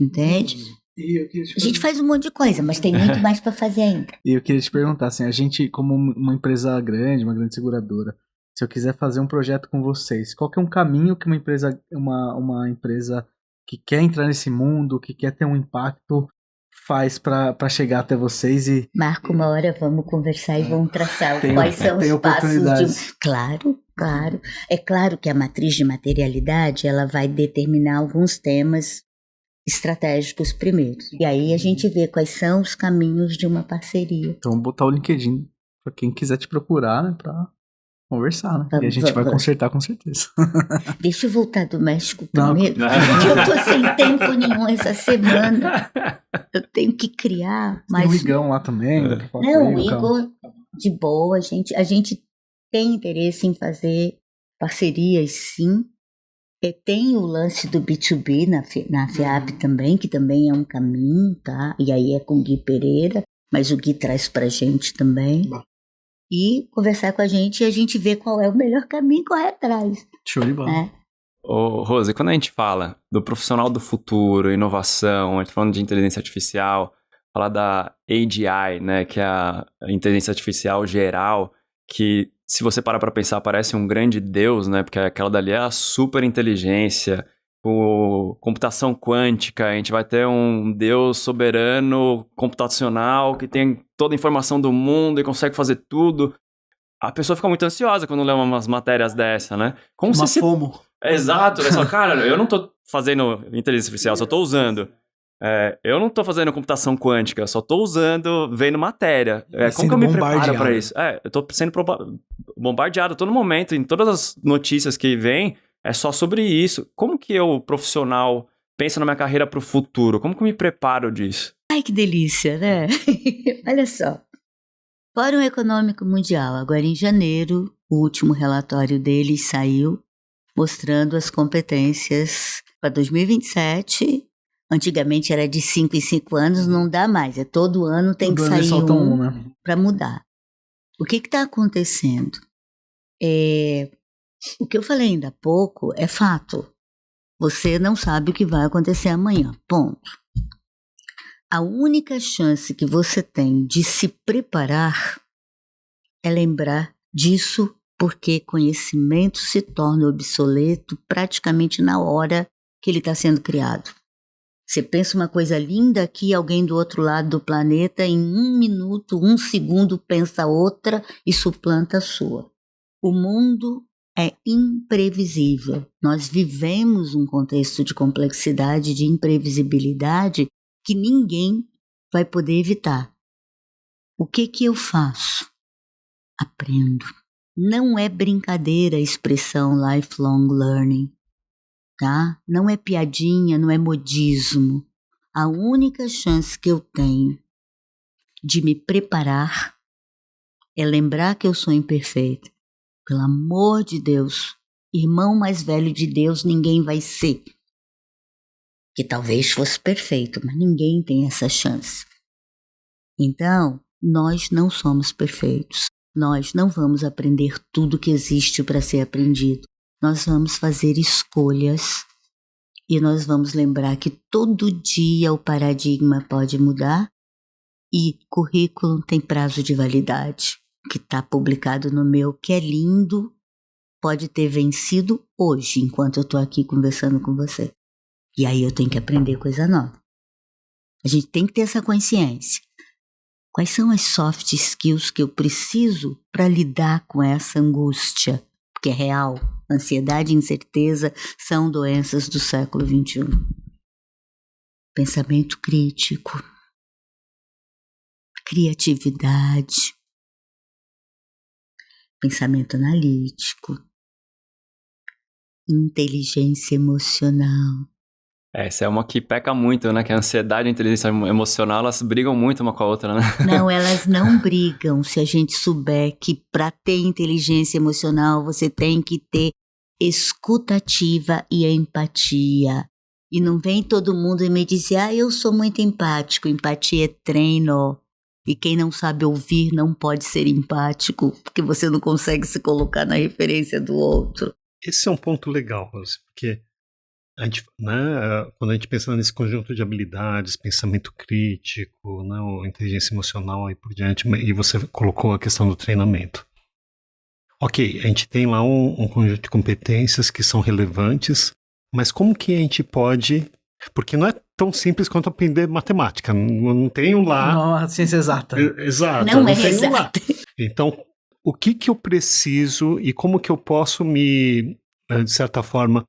Entende? A gente faz um monte de coisa, mas tem muito mais para fazer ainda. E eu queria te perguntar, assim, a gente, como uma empresa grande, uma grande seguradora, se eu quiser fazer um projeto com vocês, qual que é um caminho que uma empresa que quer entrar nesse mundo, que quer ter um impacto, faz para chegar até vocês e... Marca uma hora, vamos conversar e vamos traçar quais são os passos. Claro. É claro que a matriz de materialidade, ela vai determinar alguns temas estratégicos primeiro. E aí a gente vê quais são os caminhos de uma parceria. Então vou botar o LinkedIn para quem quiser te procurar, né, para conversar, né? E a gente vai consertar com certeza. Deixa eu voltar do México primeiro. Eu tô sem tempo nenhum essa semana. Eu tenho que criar mais... Tem o Igão lá também. Não, o Igor, de boa. A gente tem interesse em fazer parcerias, sim. Tem o lance do B2B na FIAP também, que também é um caminho, tá? E aí é com o Gui Pereira, mas o Gui traz pra gente também. E conversar com a gente e a gente vê qual é o melhor caminho e correr atrás. Show de bola. Ô, Rose, quando a gente fala do profissional do futuro, inovação, a gente falando de inteligência artificial, fala da AGI, né, que é a inteligência artificial geral, que se você parar para pensar, parece um grande deus, né? Porque aquela dali é a super inteligência, computação quântica, a gente vai ter um deus soberano computacional que tem toda a informação do mundo e consegue fazer tudo. A pessoa fica muito ansiosa quando lê umas matérias dessa, né? Como uma FOMO. Exato, é só, cara, eu não tô fazendo inteligência artificial, só tô usando. Eu não tô fazendo computação quântica, só tô vendo matéria. Como que eu me preparo para isso? Eu tô sendo bombardeado todo momento, em todas as notícias que vêm, é só sobre isso. Como que eu, profissional, penso na minha carreira pro futuro? Como que eu me preparo disso? Ai, que delícia, né? Olha só. Fórum Econômico Mundial, agora em janeiro, o último relatório deles saiu, mostrando as competências para 2027. Antigamente era de 5 em 5 anos, não dá mais. Todo ano tem que sair né? Para mudar. O que está acontecendo? O que eu falei ainda há pouco é fato. Você não sabe o que vai acontecer amanhã. Ponto. A única chance que você tem de se preparar é lembrar disso, porque conhecimento se torna obsoleto praticamente na hora que ele está sendo criado. Você pensa uma coisa linda aqui, alguém do outro lado do planeta, em 1 minuto, 1 segundo, pensa outra e suplanta a sua. O mundo é imprevisível. Nós vivemos um contexto de complexidade, de imprevisibilidade, que ninguém vai poder evitar. O que eu faço? Aprendo. Não é brincadeira a expressão lifelong learning. Tá? Não é piadinha, não é modismo. A única chance que eu tenho de me preparar é lembrar que eu sou imperfeita. Pelo amor de Deus, irmão mais velho de Deus ninguém vai ser. Que talvez fosse perfeito, mas ninguém tem essa chance. Então, nós não somos perfeitos. Nós não vamos aprender tudo que existe para ser aprendido. Nós vamos fazer escolhas e nós vamos lembrar que todo dia o paradigma pode mudar e currículo tem prazo de validade, que está publicado no meu, que é lindo, pode ter vencido hoje, enquanto eu estou aqui conversando com você. E aí eu tenho que aprender coisa nova. A gente tem que ter essa consciência. Quais são as soft skills que eu preciso para lidar com essa angústia? Que é real. Ansiedade e incerteza são doenças do século XXI. Pensamento crítico, criatividade, pensamento analítico, inteligência emocional. Essa é uma que peca muito, né? Que a ansiedade e a inteligência emocional, elas brigam muito uma com a outra, né? Não, elas não brigam. Se a gente souber que para ter inteligência emocional, você tem que ter escutativa e empatia. E não vem todo mundo me dizer, eu sou muito empático. Empatia é treino. E quem não sabe ouvir não pode ser empático, porque você não consegue se colocar na referência do outro. Esse é um ponto legal, Rose, porque a gente, né, quando a gente pensa nesse conjunto de habilidades, pensamento crítico, né, ou inteligência emocional e por diante, e você colocou a questão do treinamento. Ok, a gente tem lá um conjunto de competências que são relevantes, mas como que a gente pode... Porque não é tão simples quanto aprender matemática. Não tenho lá... Não é uma ciência exata. Exato. Não é tenho exata. lá. Então, o que eu preciso e como que eu posso de certa forma,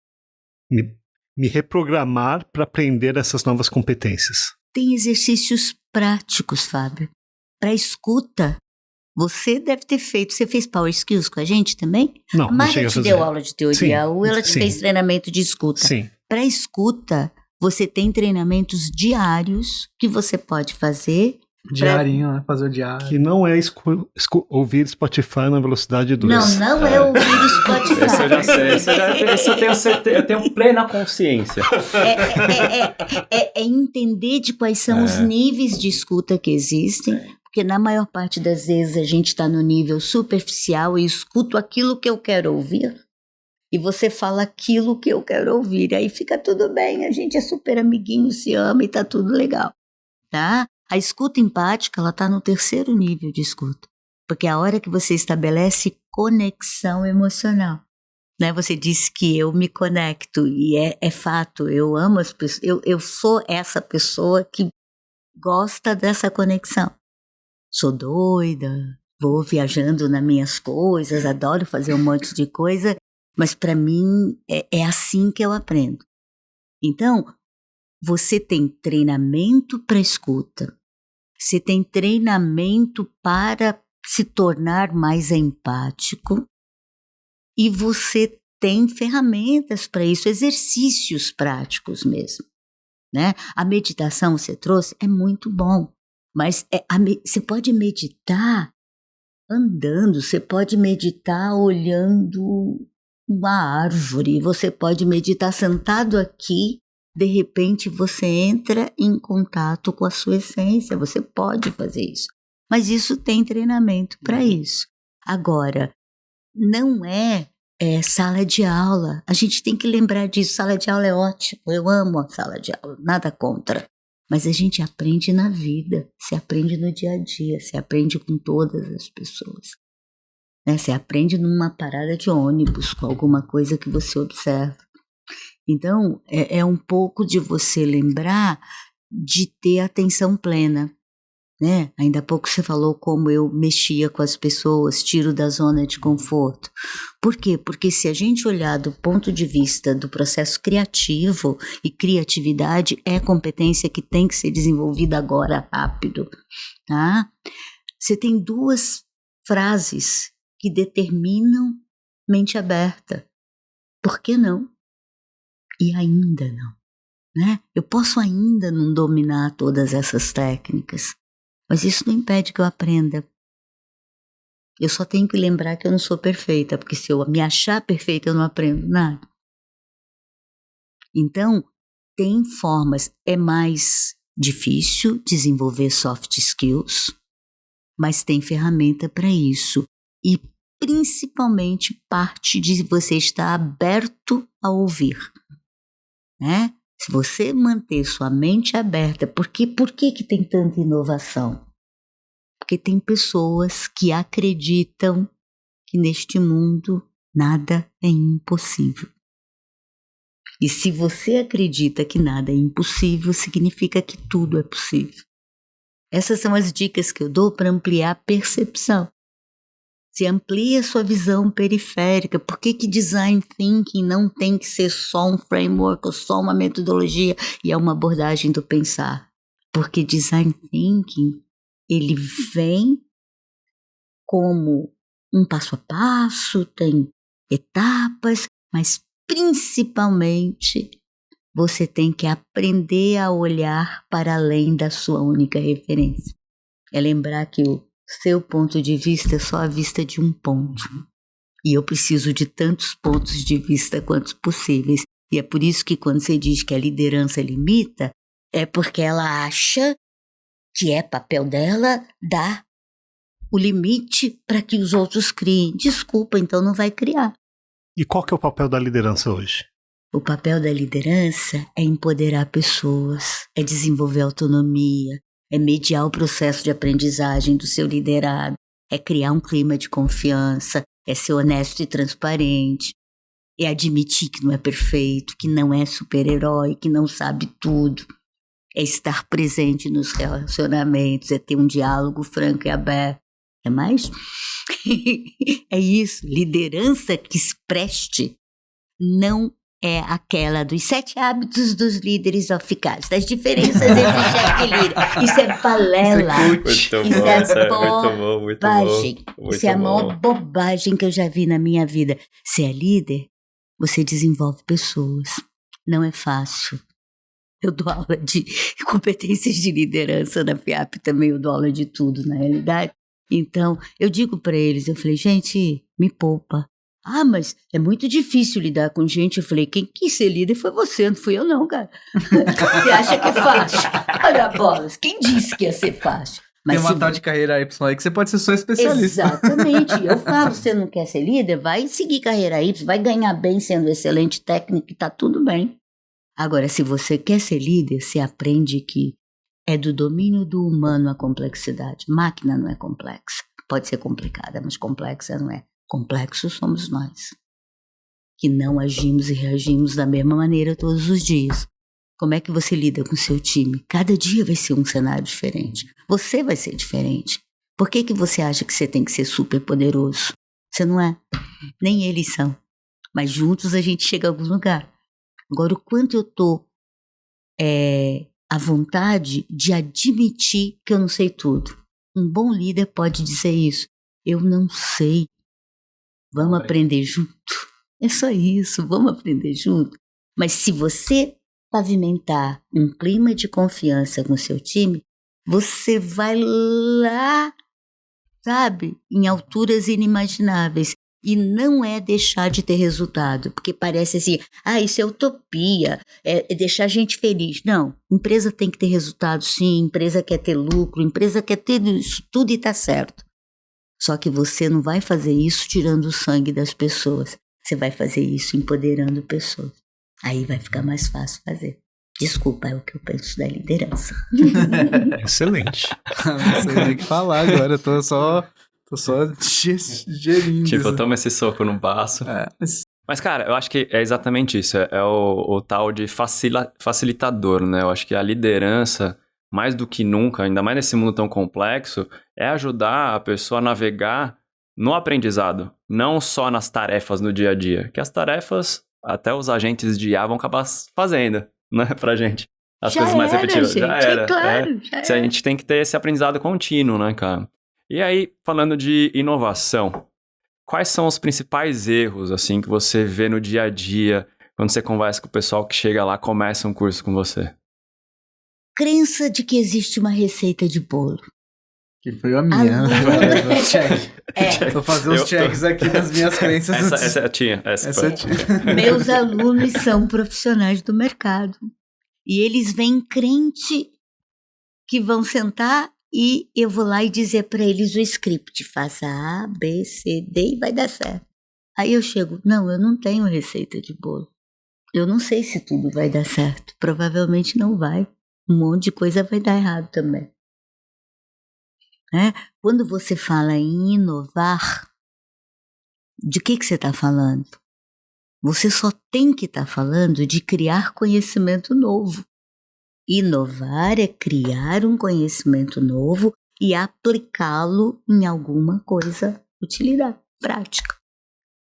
me reprogramar para aprender essas novas competências? Tem exercícios práticos, Fábio. Para escuta, você deve ter feito... Você fez Power Skills com a gente também? Não, a Mara cheguei a te fazer. deu aula de teoria, Sim, ou ela te sim. fez treinamento de escuta. Sim. Para escuta, você tem treinamentos diários que você pode fazer. Diarinho, né? Fazer o diário. Que não é ouvir Spotify na velocidade 2. Não é ouvir o Spotify. Esse eu já sei. Esse eu tenho certeza. Eu tenho plena consciência. É entender de quais são os níveis de escuta que existem. Porque na maior parte das vezes a gente está no nível superficial e escuto aquilo que eu quero ouvir. E você fala aquilo que eu quero ouvir. Aí fica tudo bem, a gente é super amiguinho, se ama e tá tudo legal. Tá? A escuta empática, ela tá no 3º nível de escuta. Porque é a hora que você estabelece conexão emocional. Né? Você disse que eu me conecto, e é fato, eu amo as pessoas, eu sou essa pessoa que gosta dessa conexão. Sou doida, vou viajando nas minhas coisas, adoro fazer um monte de coisa, mas para mim é assim que eu aprendo. Então, você tem treinamento para escuta, você tem treinamento para se tornar mais empático e você tem ferramentas para isso, exercícios práticos mesmo. Né? A meditação que você trouxe é muito bom, mas você pode meditar andando, você pode meditar olhando uma árvore, você pode meditar sentado aqui, de repente você entra em contato com a sua essência, você pode fazer isso. Mas isso tem treinamento para isso. Agora, não é sala de aula, a gente tem que lembrar disso, sala de aula é ótimo, eu amo a sala de aula, nada contra. Mas a gente aprende na vida, se aprende no dia a dia, se aprende com todas as pessoas. Você aprende numa parada de ônibus, com alguma coisa que você observa. Então, é um pouco de você lembrar de ter atenção plena. Né? Ainda há pouco você falou como eu mexia com as pessoas, tiro da zona de conforto. Por quê? Porque se a gente olhar do ponto de vista do processo criativo, e criatividade é competência que tem que ser desenvolvida agora, rápido. Tá? Você tem 2 frases que determinam mente aberta. Por que não? E ainda não. Né? Eu posso ainda não dominar todas essas técnicas, mas isso não impede que eu aprenda. Eu só tenho que lembrar que eu não sou perfeita, porque se eu me achar perfeita, eu não aprendo nada. Então, tem formas, é mais difícil desenvolver soft skills, mas tem ferramenta para isso. E principalmente parte de você estar aberto a ouvir. Né? Se você manter sua mente aberta, por que tem tanta inovação? Porque tem pessoas que acreditam que neste mundo nada é impossível. E se você acredita que nada é impossível, significa que tudo é possível. Essas são as dicas que eu dou para ampliar a percepção. Se amplia a sua visão periférica. Por que design thinking não tem que ser só um framework ou só uma metodologia e é uma abordagem do pensar? Porque design thinking, ele vem como um passo a passo, tem etapas, mas principalmente você tem que aprender a olhar para além da sua única referência. É lembrar que o seu ponto de vista é só a vista de um ponto. E eu preciso de tantos pontos de vista quantos possíveis. E é por isso que quando você diz que a liderança limita, é porque ela acha que é papel dela dar o limite para que os outros criem. Desculpa, então não vai criar. E qual que é o papel da liderança hoje? O papel da liderança é empoderar pessoas, é desenvolver autonomia, é mediar o processo de aprendizagem do seu liderado, é criar um clima de confiança, é ser honesto e transparente, é admitir que não é perfeito, que não é super-herói, que não sabe tudo, é estar presente nos relacionamentos, é ter um diálogo franco e aberto. É mais? É isso, liderança que se preste não é aquela dos 7 hábitos dos líderes eficazes, das diferenças entre chefe e líder. Isso é balela. Isso é bobagem. Isso é a maior bobagem que eu já vi na minha vida. Se é líder, você desenvolve pessoas. Não é fácil. Eu dou aula de competências de liderança na FIAP também, eu dou aula de tudo, na realidade. Então, eu digo para eles, eu falei, gente, me poupa. Ah, mas é muito difícil lidar com gente. Eu falei, quem quis ser líder foi você, não fui eu não, cara. Você acha que é fácil? Olha, bolas, quem disse que ia ser fácil? Mas tem uma tal de carreira Y aí que você pode ser só especialista. Exatamente. Eu falo, você não quer ser líder? Vai seguir carreira Y, vai ganhar bem sendo excelente técnico e tá tudo bem. Agora, se você quer ser líder, você aprende que é do domínio do humano a complexidade. Máquina não é complexa. Pode ser complicada, mas complexa não é. Complexos somos nós, que não agimos e reagimos da mesma maneira todos os dias. Como é que você lida com o seu time? Cada dia vai ser um cenário diferente. Você vai ser diferente. Por que você acha que você tem que ser super poderoso? Você não é. Nem eles são. Mas juntos a gente chega a algum lugar. Agora, o quanto eu estou à vontade de admitir que eu não sei tudo. Um bom líder pode dizer isso. Eu não sei. Vamos aprender junto. É só isso, vamos aprender junto. Mas se você pavimentar um clima de confiança com o seu time, você vai lá, sabe, em alturas inimagináveis. E não é deixar de ter resultado, porque parece assim, isso é utopia, é deixar a gente feliz. Não, empresa tem que ter resultado sim, empresa quer ter lucro, empresa quer ter isso tudo e tá certo. Só que você não vai fazer isso tirando o sangue das pessoas. Você vai fazer isso empoderando pessoas. Aí vai ficar mais fácil fazer. Desculpa, é o que eu penso da liderança. Excelente. Não sei nem o que falar agora, eu tô só gerindo. Tipo, toma esse soco no baço. Mas, cara, eu acho que é exatamente isso. É o tal de facilitador, né? Eu acho que a liderança, mais do que nunca, ainda mais nesse mundo tão complexo, é ajudar a pessoa a navegar no aprendizado, não só nas tarefas no dia a dia. Que as tarefas, até os agentes de IA vão acabar fazendo, né, pra gente. As coisas mais repetitivas. Gente, já era. Claro, já A gente tem que ter esse aprendizado contínuo, né, cara? E aí, falando de inovação, quais são os principais erros, assim, que você vê no dia a dia, quando você conversa com o pessoal que chega lá, começa um curso com você? Crença de que existe uma receita de bolo. Que foi a minha. Check. Tô fazendo os checks aqui das minhas crenças. Essa tinha. Meus alunos são profissionais do mercado. E eles vêm crente que vão sentar e eu vou lá e dizer para eles o script. Faça A, B, C, D e vai dar certo. Aí eu chego, não, eu não tenho receita de bolo. Eu não sei se tudo vai dar certo. Provavelmente não vai. Um monte de coisa vai dar errado também. Quando você fala em inovar, De que você está falando? Você só tem que estar falando de criar conhecimento novo. Inovar é criar um conhecimento novo e aplicá-lo em alguma coisa utilidade, prática.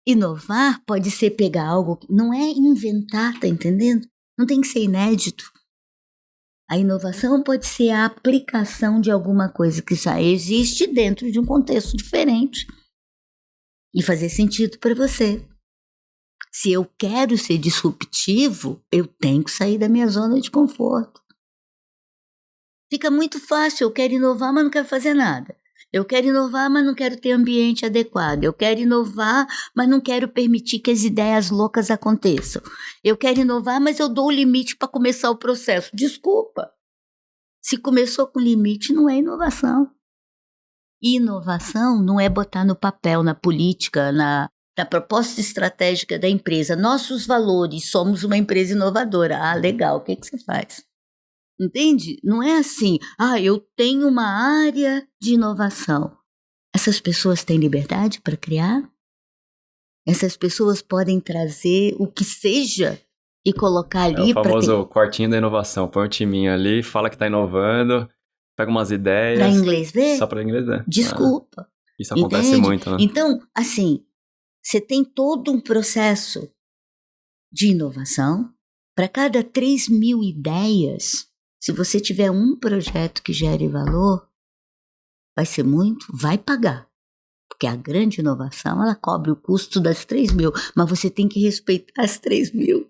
Inovar pode ser pegar algo que não é inventar, tá entendendo? Não tem que ser inédito. A inovação pode ser a aplicação de alguma coisa que já existe dentro de um contexto diferente e fazer sentido para você. Se eu quero ser disruptivo, eu tenho que sair da minha zona de conforto. Fica muito fácil, eu quero inovar, mas não quero fazer nada. Eu quero inovar, mas não quero ter ambiente adequado. Eu quero inovar, mas não quero permitir que as ideias loucas aconteçam. Eu quero inovar, mas eu dou o limite para começar o processo. Desculpa. Se começou com limite, não é inovação. Inovação não é botar no papel, na política, na proposta estratégica da empresa. Nossos valores, somos uma empresa inovadora. Ah, legal, o que você faz? Entende? Não é assim, eu tenho uma área de inovação. Essas pessoas têm liberdade para criar? Essas pessoas podem trazer o que seja e colocar ali para... É o famoso quartinho da inovação. Põe um timinho ali, fala que está inovando, pega umas ideias... Para inglês ver? Só para inglês ver. Desculpa. Isso acontece Entende? muito, né? Então, assim, você tem todo um processo de inovação. Para cada 3.000 ideias... Se você tiver um projeto que gere valor, vai ser muito, vai pagar. Porque a grande inovação, ela cobre o custo das 3.000, mas você tem que respeitar as 3.000.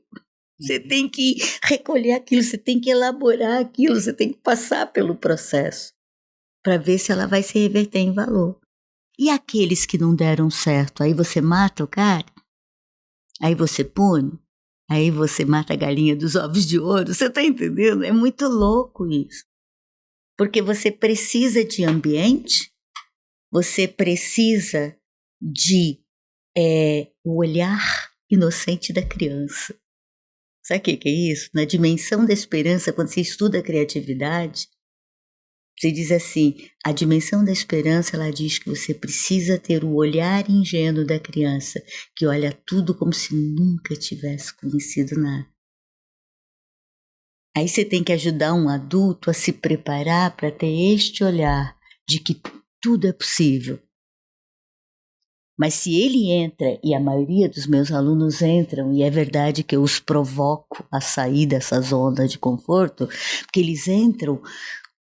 Você tem que recolher aquilo, você tem que elaborar aquilo, você tem que passar pelo processo para ver se ela vai se reverter em valor. E aqueles que não deram certo, aí você mata o cara? Aí você pune? Aí você mata a galinha dos ovos de ouro, você está entendendo? É muito louco isso. Porque você precisa de ambiente, você precisa de o olhar inocente da criança. Sabe o que é isso? Na dimensão da esperança, quando você estuda a criatividade, você diz assim, a dimensão da esperança, ela diz que você precisa ter o olhar ingênuo da criança, que olha tudo como se nunca tivesse conhecido nada. Aí você tem que ajudar um adulto a se preparar para ter este olhar de que tudo é possível. Mas se ele entra, e a maioria dos meus alunos entram, e é verdade que eu os provoco a sair dessa zona de conforto, porque eles entram...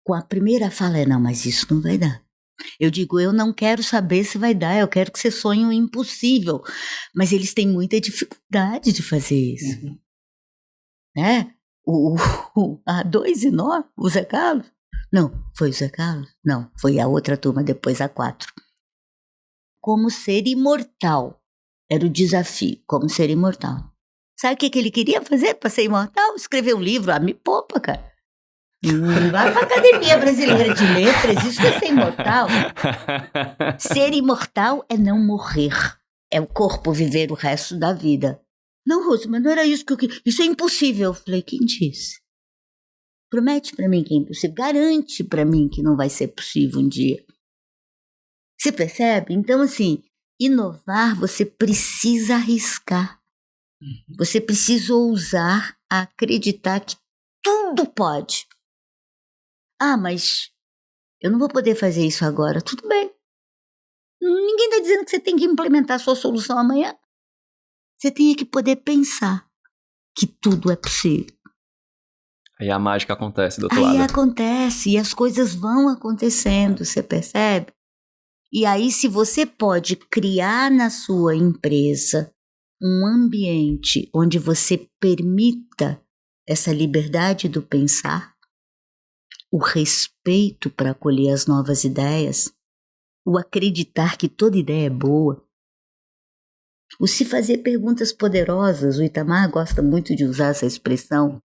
Com a primeira fala não, mas isso não vai dar. Eu digo, eu não quero saber se vai dar, eu quero que você sonhe o impossível. Mas eles têm muita dificuldade de fazer isso. Uhum. Né? A 2 e nó, o Zé Carlos? Não, foi o Zé Carlos? Não, foi a outra turma, depois a 4. Como ser imortal. Era o desafio, como ser imortal. Sabe o que ele queria fazer para ser imortal? Escrever um livro. Me poupa, cara. Vai para a Academia Brasileira de Letras, isso é ser imortal. Ser imortal é não morrer. É o corpo viver o resto da vida. Não, Rose, mas não era isso que eu queria. Isso é impossível. Eu falei, quem disse? Promete para mim que é impossível. Garante para mim que não vai ser possível um dia. Você percebe? Então, assim, inovar, você precisa arriscar. Você precisa ousar acreditar que tudo pode. Mas eu não vou poder fazer isso agora. Tudo bem. Ninguém está dizendo que você tem que implementar a sua solução amanhã. Você tem que poder pensar que tudo é possível. Aí a mágica acontece do outro lado. Aí acontece e as coisas vão acontecendo, você percebe? E aí se você pode criar na sua empresa um ambiente onde você permita essa liberdade do pensar, o respeito para acolher as novas ideias, o acreditar que toda ideia é boa, o se fazer perguntas poderosas, o Itamar gosta muito de usar essa expressão.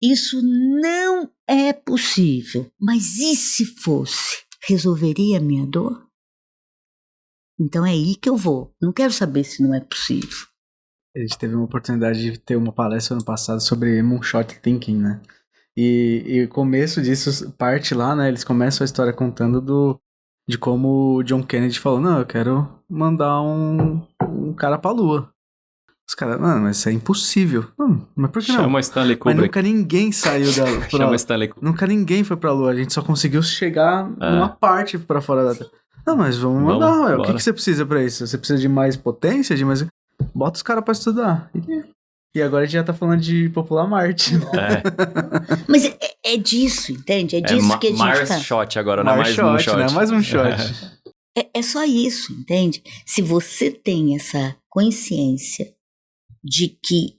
Isso não é possível, mas e se fosse? Resolveria a minha dor? Então é aí que eu vou. Não quero saber se não é possível. A gente teve uma oportunidade de ter uma palestra ano passado sobre Moonshot Thinking, né? E o começo disso parte lá, né? Eles começam a história contando De como o John Kennedy falou, não, eu quero mandar um cara pra Lua. Os caras, mano, mas isso é impossível. Mas por que não? Chama Stanley Mas Kubrick. nunca ninguém saiu da Lua. Chama Stanley Kubrick. Nunca ninguém foi pra Lua. A gente só conseguiu chegar numa parte pra fora da Terra. Não, mas vamos mandar, ué. O que você precisa pra isso? Você precisa de mais potência? Bota os caras pra estudar. E agora a gente já tá falando de popular Marte. Mas é disso, entende? É disso que a gente Mars Shot agora, não é mais um shot. Né? Mais um shot. É só isso, entende? Se você tem essa consciência de que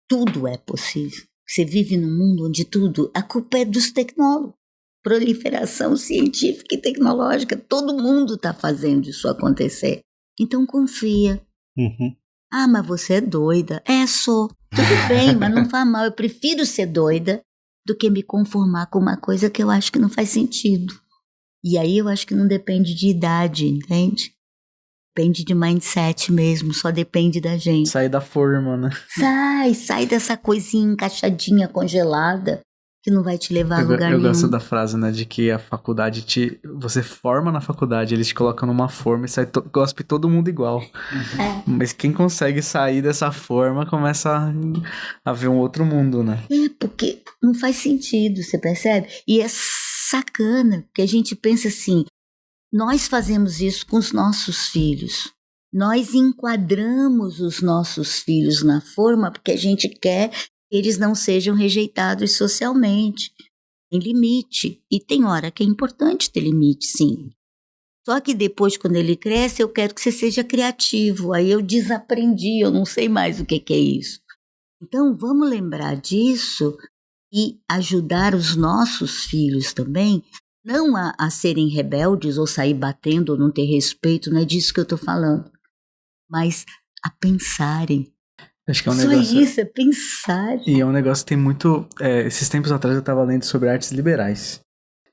tudo é possível, você vive num mundo onde tudo, a culpa é dos tecnólogos. Proliferação científica e tecnológica, todo mundo está fazendo isso acontecer. Então confia. Uhum. Ah, mas você é doida. Sou. Tudo bem, mas não faz mal. Eu prefiro ser doida do que me conformar com uma coisa que eu acho que não faz sentido. E aí eu acho que não depende de idade, entende? Depende de mindset mesmo, só depende da gente. Sair da forma, né? Sai dessa coisinha encaixadinha, congelada, que não vai te levar a lugar nenhum. Eu gosto da frase, né, de que a faculdade você forma na faculdade, eles te colocam numa forma e gospe todo mundo igual. Mas quem consegue sair dessa forma começa a ver um outro mundo, né? Porque não faz sentido, você percebe? E é sacana, porque a gente pensa assim, nós fazemos isso com os nossos filhos. Nós enquadramos os nossos filhos na forma porque a gente quer que eles não sejam rejeitados socialmente. Tem limite. E tem hora que é importante ter limite, sim. Só que depois, quando ele cresce, eu quero que você seja criativo. Aí eu desaprendi, eu não sei mais o que é isso. Então, vamos lembrar disso e ajudar os nossos filhos também, não a serem rebeldes ou sair batendo ou não ter respeito, não é disso que eu estou falando, mas a pensarem. Acho que é um Só negócio... isso, é pensar. E é um negócio que tem muito... esses tempos atrás eu estava lendo sobre artes liberais,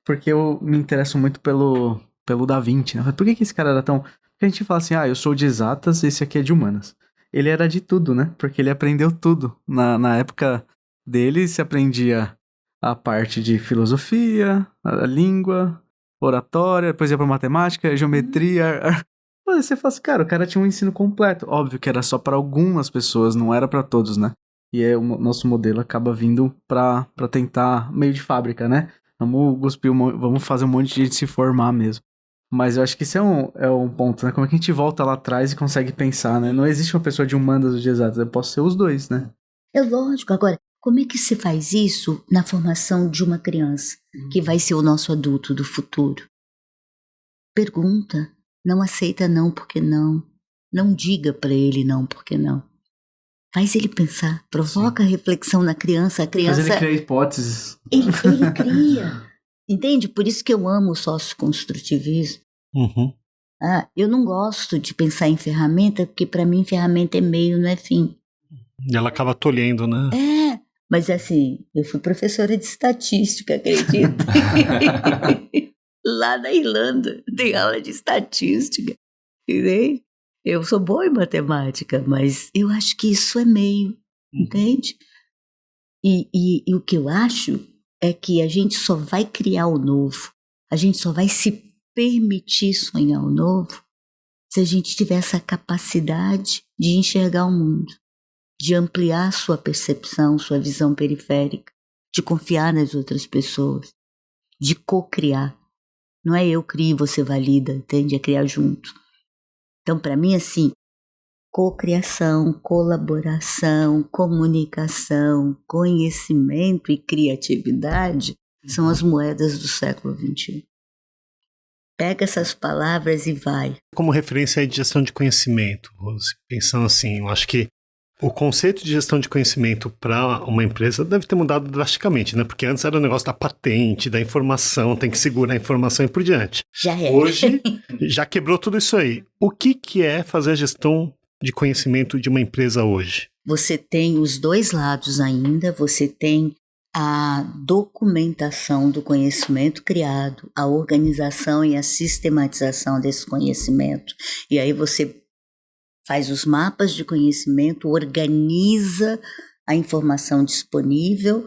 porque eu me interesso muito pelo Da Vinci, né? Por que esse cara era tão... Porque a gente fala assim, eu sou de exatas, esse aqui é de humanas. Ele era de tudo, né? Porque ele aprendeu tudo. Na época dele, se aprendia a parte de filosofia, a língua, oratória, depois ia pra matemática, geometria. Você fala assim, cara, o cara tinha um ensino completo. Óbvio que era só para algumas pessoas, não era para todos, né? E o nosso modelo acaba vindo pra tentar, meio de fábrica, né? Vamos fazer um monte de gente se formar mesmo. Mas eu acho que isso é um ponto, né? Como é que a gente volta lá atrás e consegue pensar, né? Não existe uma pessoa de humanas ou de exatas, eu posso ser os dois, né? É lógico. Agora, como é que se faz isso na formação de uma criança, que vai ser o nosso adulto do futuro? Pergunta. Não aceita não porque não. Não diga para ele não porque não. Faz ele pensar. Provoca a reflexão na criança. A criança... Faz ele criar hipóteses. Ele cria. Entende? Por isso que eu amo o socioconstrutivismo. Uhum. Eu não gosto de pensar em ferramenta, porque para mim ferramenta é meio, não é fim. E ela acaba tolhendo, né? Mas assim, eu fui professora de estatística, acredita? Lá na Irlanda, tem aula de estatística. Entende? Eu sou boa em matemática, mas eu acho que isso é meio, entende? E o que eu acho é que a gente só vai criar o novo, a gente só vai se permitir sonhar o novo se a gente tiver essa capacidade de enxergar o mundo, de ampliar sua percepção, sua visão periférica, de confiar nas outras pessoas, de co-criar. Não é eu crio e você valida, entende? É criar junto. Então, para mim, assim, cocriação, colaboração, comunicação, conhecimento e criatividade são as moedas do século XXI. Pega essas palavras e vai. Como referência aí de gestão de conhecimento, Rose, pensando assim, eu acho que o conceito de gestão de conhecimento para uma empresa deve ter mudado drasticamente, né? Porque antes era o negócio da patente, da informação, tem que segurar a informação e por diante. Já é. Hoje, já quebrou tudo isso aí. O que é fazer a gestão de conhecimento de uma empresa hoje? Você tem os dois lados ainda, você tem a documentação do conhecimento criado, a organização e a sistematização desse conhecimento. E aí você faz os mapas de conhecimento, organiza a informação disponível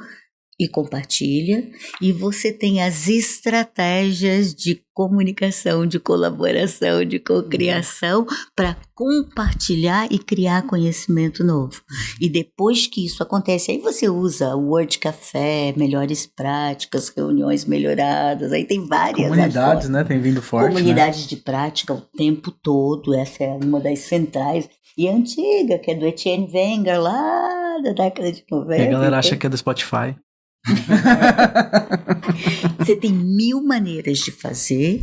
e compartilha, e você tem as estratégias de comunicação, de colaboração, de cocriação para compartilhar e criar conhecimento novo. E depois que isso acontece, aí você usa o Word Café, melhores práticas, reuniões melhoradas, aí tem várias Comunidades, né? Tem vindo forte, comunidades de prática o tempo todo, essa é uma das centrais, e antiga, que é do Etienne Wenger, lá da década de 90. E a galera acha que é do Spotify. Você tem 1000 maneiras de fazer,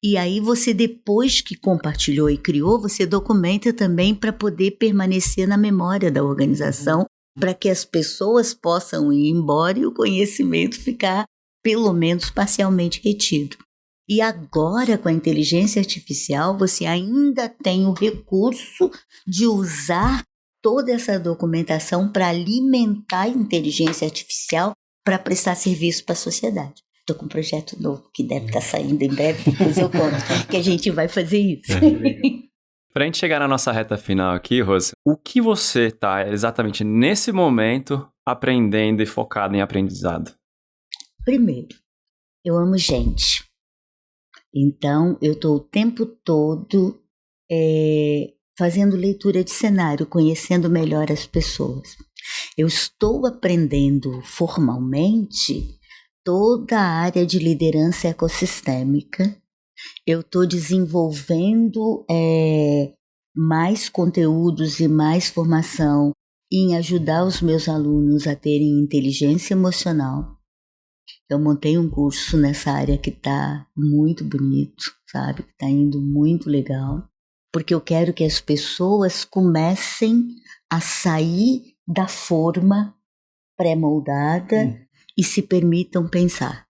e aí você, depois que compartilhou e criou, você documenta também para poder permanecer na memória da organização, para que as pessoas possam ir embora e o conhecimento ficar, pelo menos, parcialmente retido. E agora, com a inteligência artificial, você ainda tem o recurso de usar toda essa documentação para alimentar a inteligência artificial para prestar serviço para a sociedade. Estou com um projeto novo que deve estar saindo em breve, depois eu conto que a gente vai fazer isso. Para a gente chegar na nossa reta final aqui, Rose, o que você está exatamente nesse momento aprendendo e focado em aprendizado? Primeiro, eu amo gente. Então, eu estou o tempo todo fazendo leitura de cenário, conhecendo melhor as pessoas. Eu estou aprendendo formalmente toda a área de liderança ecossistêmica. Eu estou desenvolvendo mais conteúdos e mais formação em ajudar os meus alunos a terem inteligência emocional. Eu montei um curso nessa área que está muito bonito, sabe? Que está indo muito legal, porque eu quero que as pessoas comecem a sair da forma pré-moldada e se permitam pensar.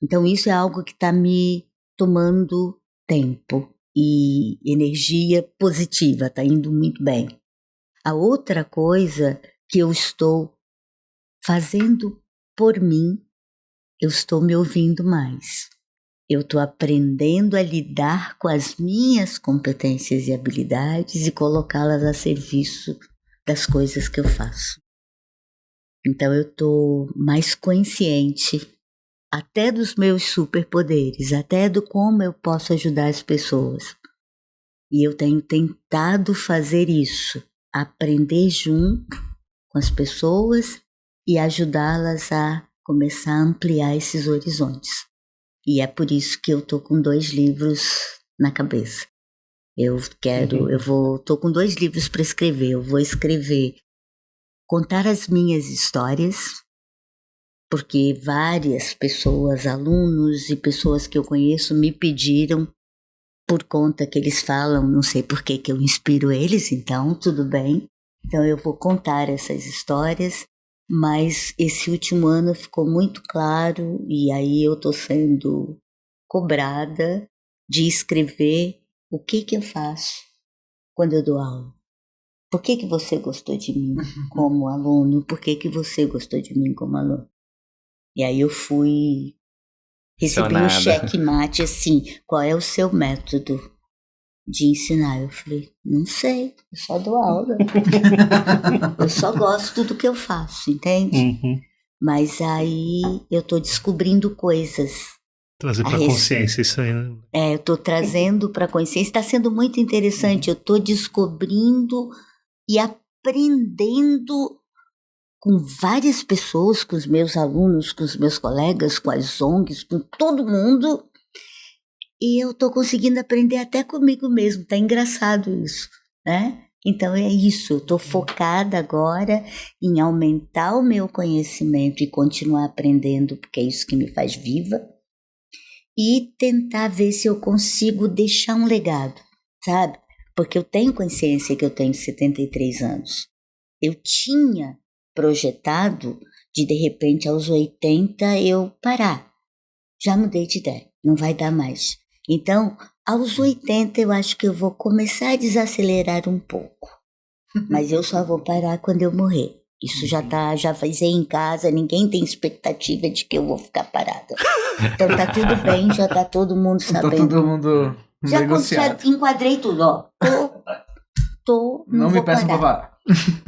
Então isso é algo que está me tomando tempo e energia positiva, está indo muito bem. A outra coisa que eu estou fazendo por mim, eu estou me ouvindo mais. Eu estou aprendendo a lidar com as minhas competências e habilidades e colocá-las a serviço das coisas que eu faço. Então eu estou mais consciente até dos meus superpoderes, até do como eu posso ajudar as pessoas. E eu tenho tentado fazer isso, aprender junto com as pessoas e ajudá-las a começar a ampliar esses horizontes. E é por isso que eu tô com 2 livros na cabeça. Tô com 2 livros para escrever. Eu vou escrever, contar as minhas histórias, porque várias pessoas, alunos e pessoas que eu conheço me pediram, por conta que eles falam, não sei por que eu inspiro eles, então tudo bem. Então eu vou contar essas histórias. Mas esse último ano ficou muito claro, e aí eu estou sendo cobrada de escrever o que eu faço quando eu dou aula. Por que você gostou de mim como aluno? Por que você gostou de mim como aluno? E aí eu recebi um checkmate assim, qual é o seu método de ensinar? Eu falei, não sei, eu só dou aula. Eu só gosto do que eu faço, entende? Mas aí eu tô descobrindo coisas. Trazer para consciência isso aí, né? Eu tô trazendo para consciência, está sendo muito interessante. Eu tô descobrindo e aprendendo com várias pessoas, com os meus alunos, com os meus colegas, com as ONGs, com todo mundo. E eu estou conseguindo aprender até comigo mesmo, tá engraçado isso, né? Então é isso, eu estou focada agora em aumentar o meu conhecimento e continuar aprendendo, porque é isso que me faz viva, e tentar ver se eu consigo deixar um legado, sabe? Porque eu tenho consciência que eu tenho 73 anos. Eu tinha projetado de repente, aos 80 eu parar. Já mudei de ideia, não vai dar mais. Então, aos 80 eu acho que eu vou começar a desacelerar um pouco. Mas eu só vou parar quando eu morrer. Isso já fazei em casa, ninguém tem expectativa de que eu vou ficar parada. Então tá tudo bem, já tá todo mundo sabendo. Tá todo mundo negociado. Já enquadrei tudo, ó. Não me peçam pra parar.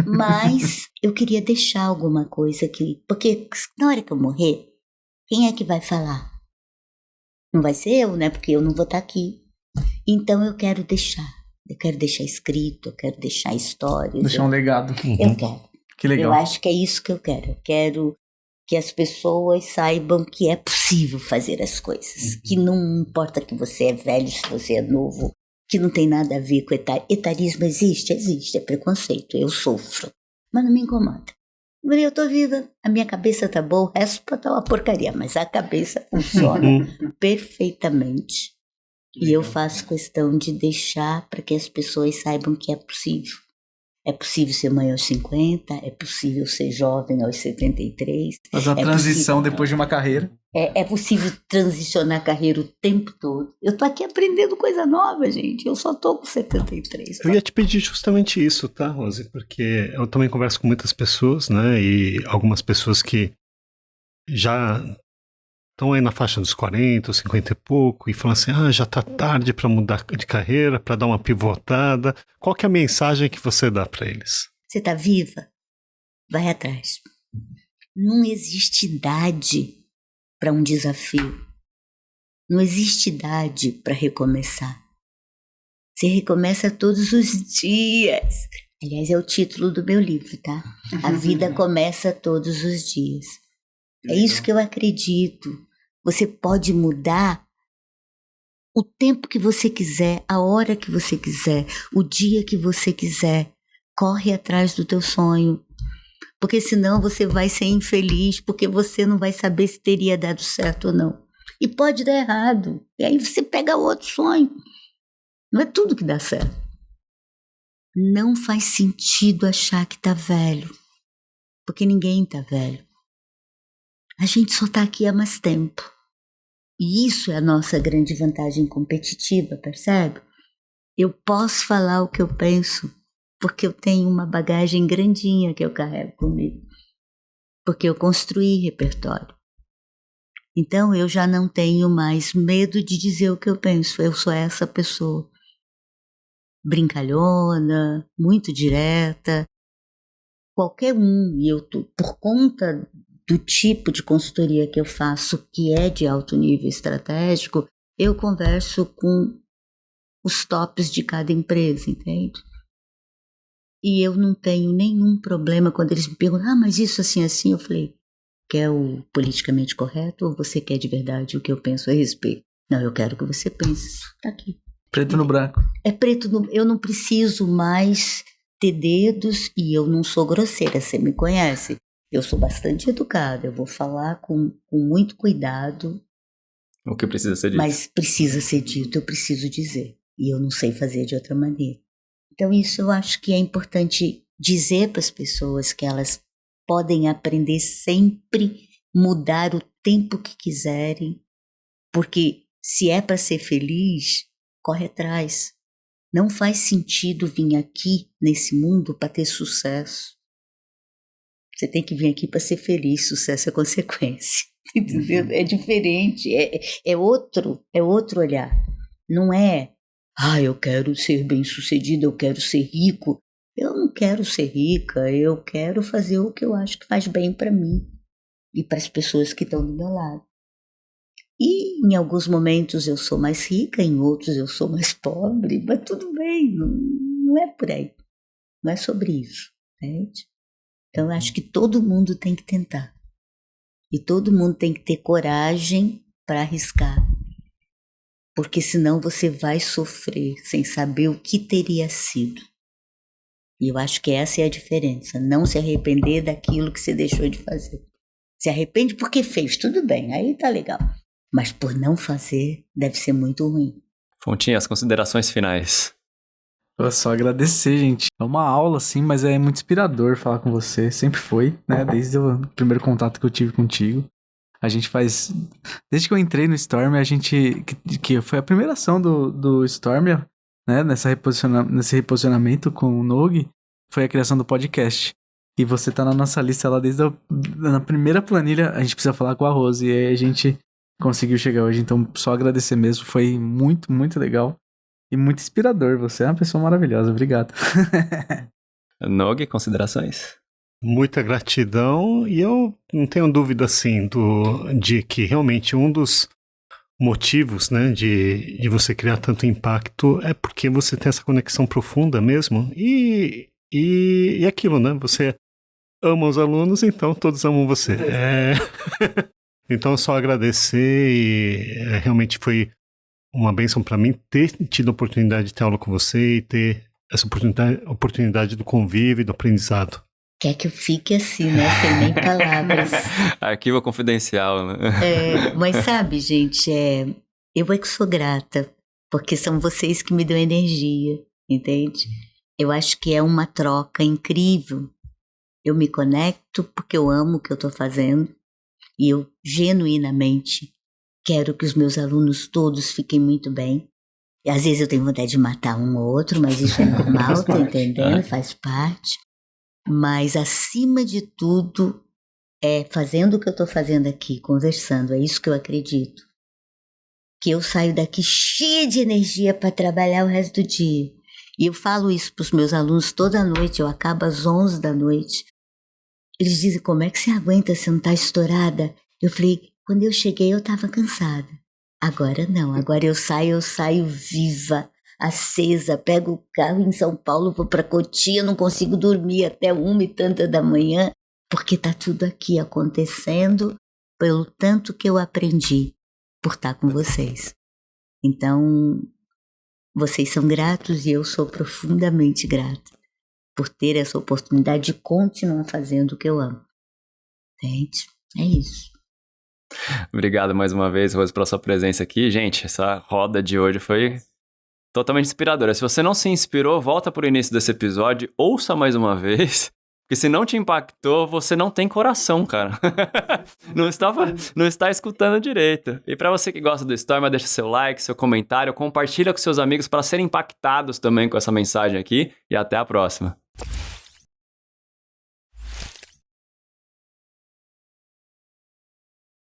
Mas eu queria deixar alguma coisa aqui, porque na hora que eu morrer, quem é que vai falar? Não vai ser eu, né? Porque eu não vou estar aqui. Então eu quero deixar escrito, eu quero deixar histórias. Deixar um legado. Eu quero. Que legal. Eu acho que é isso que eu quero. Eu quero que as pessoas saibam que é possível fazer as coisas. Que não importa que você é velho, se você é novo, que não tem nada a ver com etarismo. Existe, é preconceito. Eu sofro. Mas não me incomoda. Eu tô viva, a minha cabeça tá boa, o resto pode estar uma porcaria, mas a cabeça funciona perfeitamente. E eu faço questão de deixar para que as pessoas saibam que é possível. É possível ser mãe aos 50, é possível ser jovem aos 73. Fazer uma transição depois de uma carreira. É possível transicionar a carreira o tempo todo. Eu tô aqui aprendendo coisa nova, gente. Eu só tô com 73. Tá? Eu ia te pedir justamente isso, tá, Rose? Porque eu também converso com muitas pessoas, né? E algumas pessoas que já estão aí na faixa dos 40, 50 e pouco, e falam assim, já tá tarde para mudar de carreira, para dar uma pivotada. Qual que é a mensagem que você dá para eles? Você tá viva? Vai atrás. Não existe idade para um desafio. Não existe idade para recomeçar. Você recomeça todos os dias. Aliás, é o título do meu livro, tá? A vida começa todos os dias. É isso que eu acredito. Você pode mudar o tempo que você quiser, a hora que você quiser, o dia que você quiser. Corre atrás do teu sonho. Porque senão você vai ser infeliz, porque você não vai saber se teria dado certo ou não. E pode dar errado. E aí você pega outro sonho. Não é tudo que dá certo. Não faz sentido achar que tá velho. Porque ninguém tá velho. A gente só tá aqui há mais tempo. E isso é a nossa grande vantagem competitiva, percebe? Eu posso falar o que eu penso, porque eu tenho uma bagagem grandinha que eu carrego comigo. Porque eu construí repertório. Então eu já não tenho mais medo de dizer o que eu penso. Eu sou essa pessoa. Brincalhona, muito direta. Qualquer um, e eu tô, por conta do tipo de consultoria que eu faço, que é de alto nível estratégico, eu converso com os tops de cada empresa, entende? E eu não tenho nenhum problema quando eles me perguntam, mas isso assim, assim, eu falei, quer o politicamente correto ou você quer de verdade o que eu penso a respeito? Não, eu quero que você pense, tá aqui. Preto no branco. É preto no... Eu não preciso mais ter dedos e eu não sou grosseira, você me conhece. Eu sou bastante educada, eu vou falar com muito cuidado. O que precisa ser dito. Mas precisa ser dito, eu preciso dizer. E eu não sei fazer de outra maneira. Então isso eu acho que é importante dizer para as pessoas que elas podem aprender sempre, mudar o tempo que quiserem. Porque se é para ser feliz, corre atrás. Não faz sentido vir aqui nesse mundo para ter sucesso. Você tem que vir aqui para ser feliz, sucesso é consequência. Entendeu? É diferente, é outro olhar. Não é, eu quero ser bem-sucedido, eu quero ser rico. Eu não quero ser rica, eu quero fazer o que eu acho que faz bem para mim e para as pessoas que estão do meu lado. E em alguns momentos eu sou mais rica, em outros eu sou mais pobre, mas tudo bem, não é por aí. Não é sobre isso, entende? Então eu acho que todo mundo tem que tentar. E todo mundo tem que ter coragem para arriscar. Porque senão você vai sofrer sem saber o que teria sido. E eu acho que essa é a diferença. Não se arrepender daquilo que você deixou de fazer. Se arrepende porque fez, tudo bem, aí tá legal. Mas por não fazer, deve ser muito ruim. Fontinha, as considerações finais. Vou só agradecer, gente. É uma aula, assim, mas é muito inspirador falar com você. Sempre foi, né? Desde o primeiro contato que eu tive contigo. A gente faz... Desde que eu entrei no Storm, a gente... Que foi a primeira ação do Storm, né? Nesse reposicionamento com o Nog, foi a criação do podcast. E você tá na nossa lista lá desde na primeira planilha. A gente precisa falar com a Rose. E aí a gente conseguiu chegar hoje. Então, só agradecer mesmo. Foi muito, muito legal. E muito inspirador, você é uma pessoa maravilhosa, obrigado. Nogue, considerações? Muita gratidão, e eu não tenho dúvida, assim, de que realmente um dos motivos, né, de você criar tanto impacto é porque você tem essa conexão profunda mesmo, e aquilo, né, você ama os alunos, então todos amam você. Então, só agradecer, e realmente foi uma bênção para mim ter tido a oportunidade de ter aula com você e ter essa oportunidade do convívio e do aprendizado. Quer que eu fique assim, né? Sem nem palavras. Arquivo confidencial, né? Mas sabe, gente, eu é que sou grata, porque são vocês que me dão energia, entende? Eu acho que é uma troca incrível. Eu me conecto porque eu amo o que eu estou fazendo e eu genuinamente quero que os meus alunos todos fiquem muito bem. E às vezes eu tenho vontade de matar um ou outro, mas isso é normal, tá entendendo? Faz parte. Mas, acima de tudo, fazendo o que eu estou fazendo aqui, conversando, é isso que eu acredito. Que eu saio daqui cheia de energia para trabalhar o resto do dia. E eu falo isso para os meus alunos toda noite, eu acabo às 11 da noite. Eles dizem, como é que você aguenta, você não está estourada? Eu falei, quando eu cheguei eu estava cansada. Agora não, agora eu saio viva, acesa, pego o carro em São Paulo, vou para Cotia, não consigo dormir até 1h da manhã, porque tá tudo aqui acontecendo pelo tanto que eu aprendi por estar com vocês. Então, vocês são gratos e eu sou profundamente grata por ter essa oportunidade de continuar fazendo o que eu amo. Entende? É isso. Obrigado mais uma vez, Rose, pela sua presença aqui. Gente, essa roda de hoje foi totalmente inspiradora. Se você não se inspirou, volta pro início desse episódio, ouça mais uma vez, porque se não te impactou, você não tem coração, cara. não está escutando direito. E para você que gosta do Storma, deixa seu like, seu comentário, compartilha com seus amigos para serem impactados também com essa mensagem aqui, e até a próxima.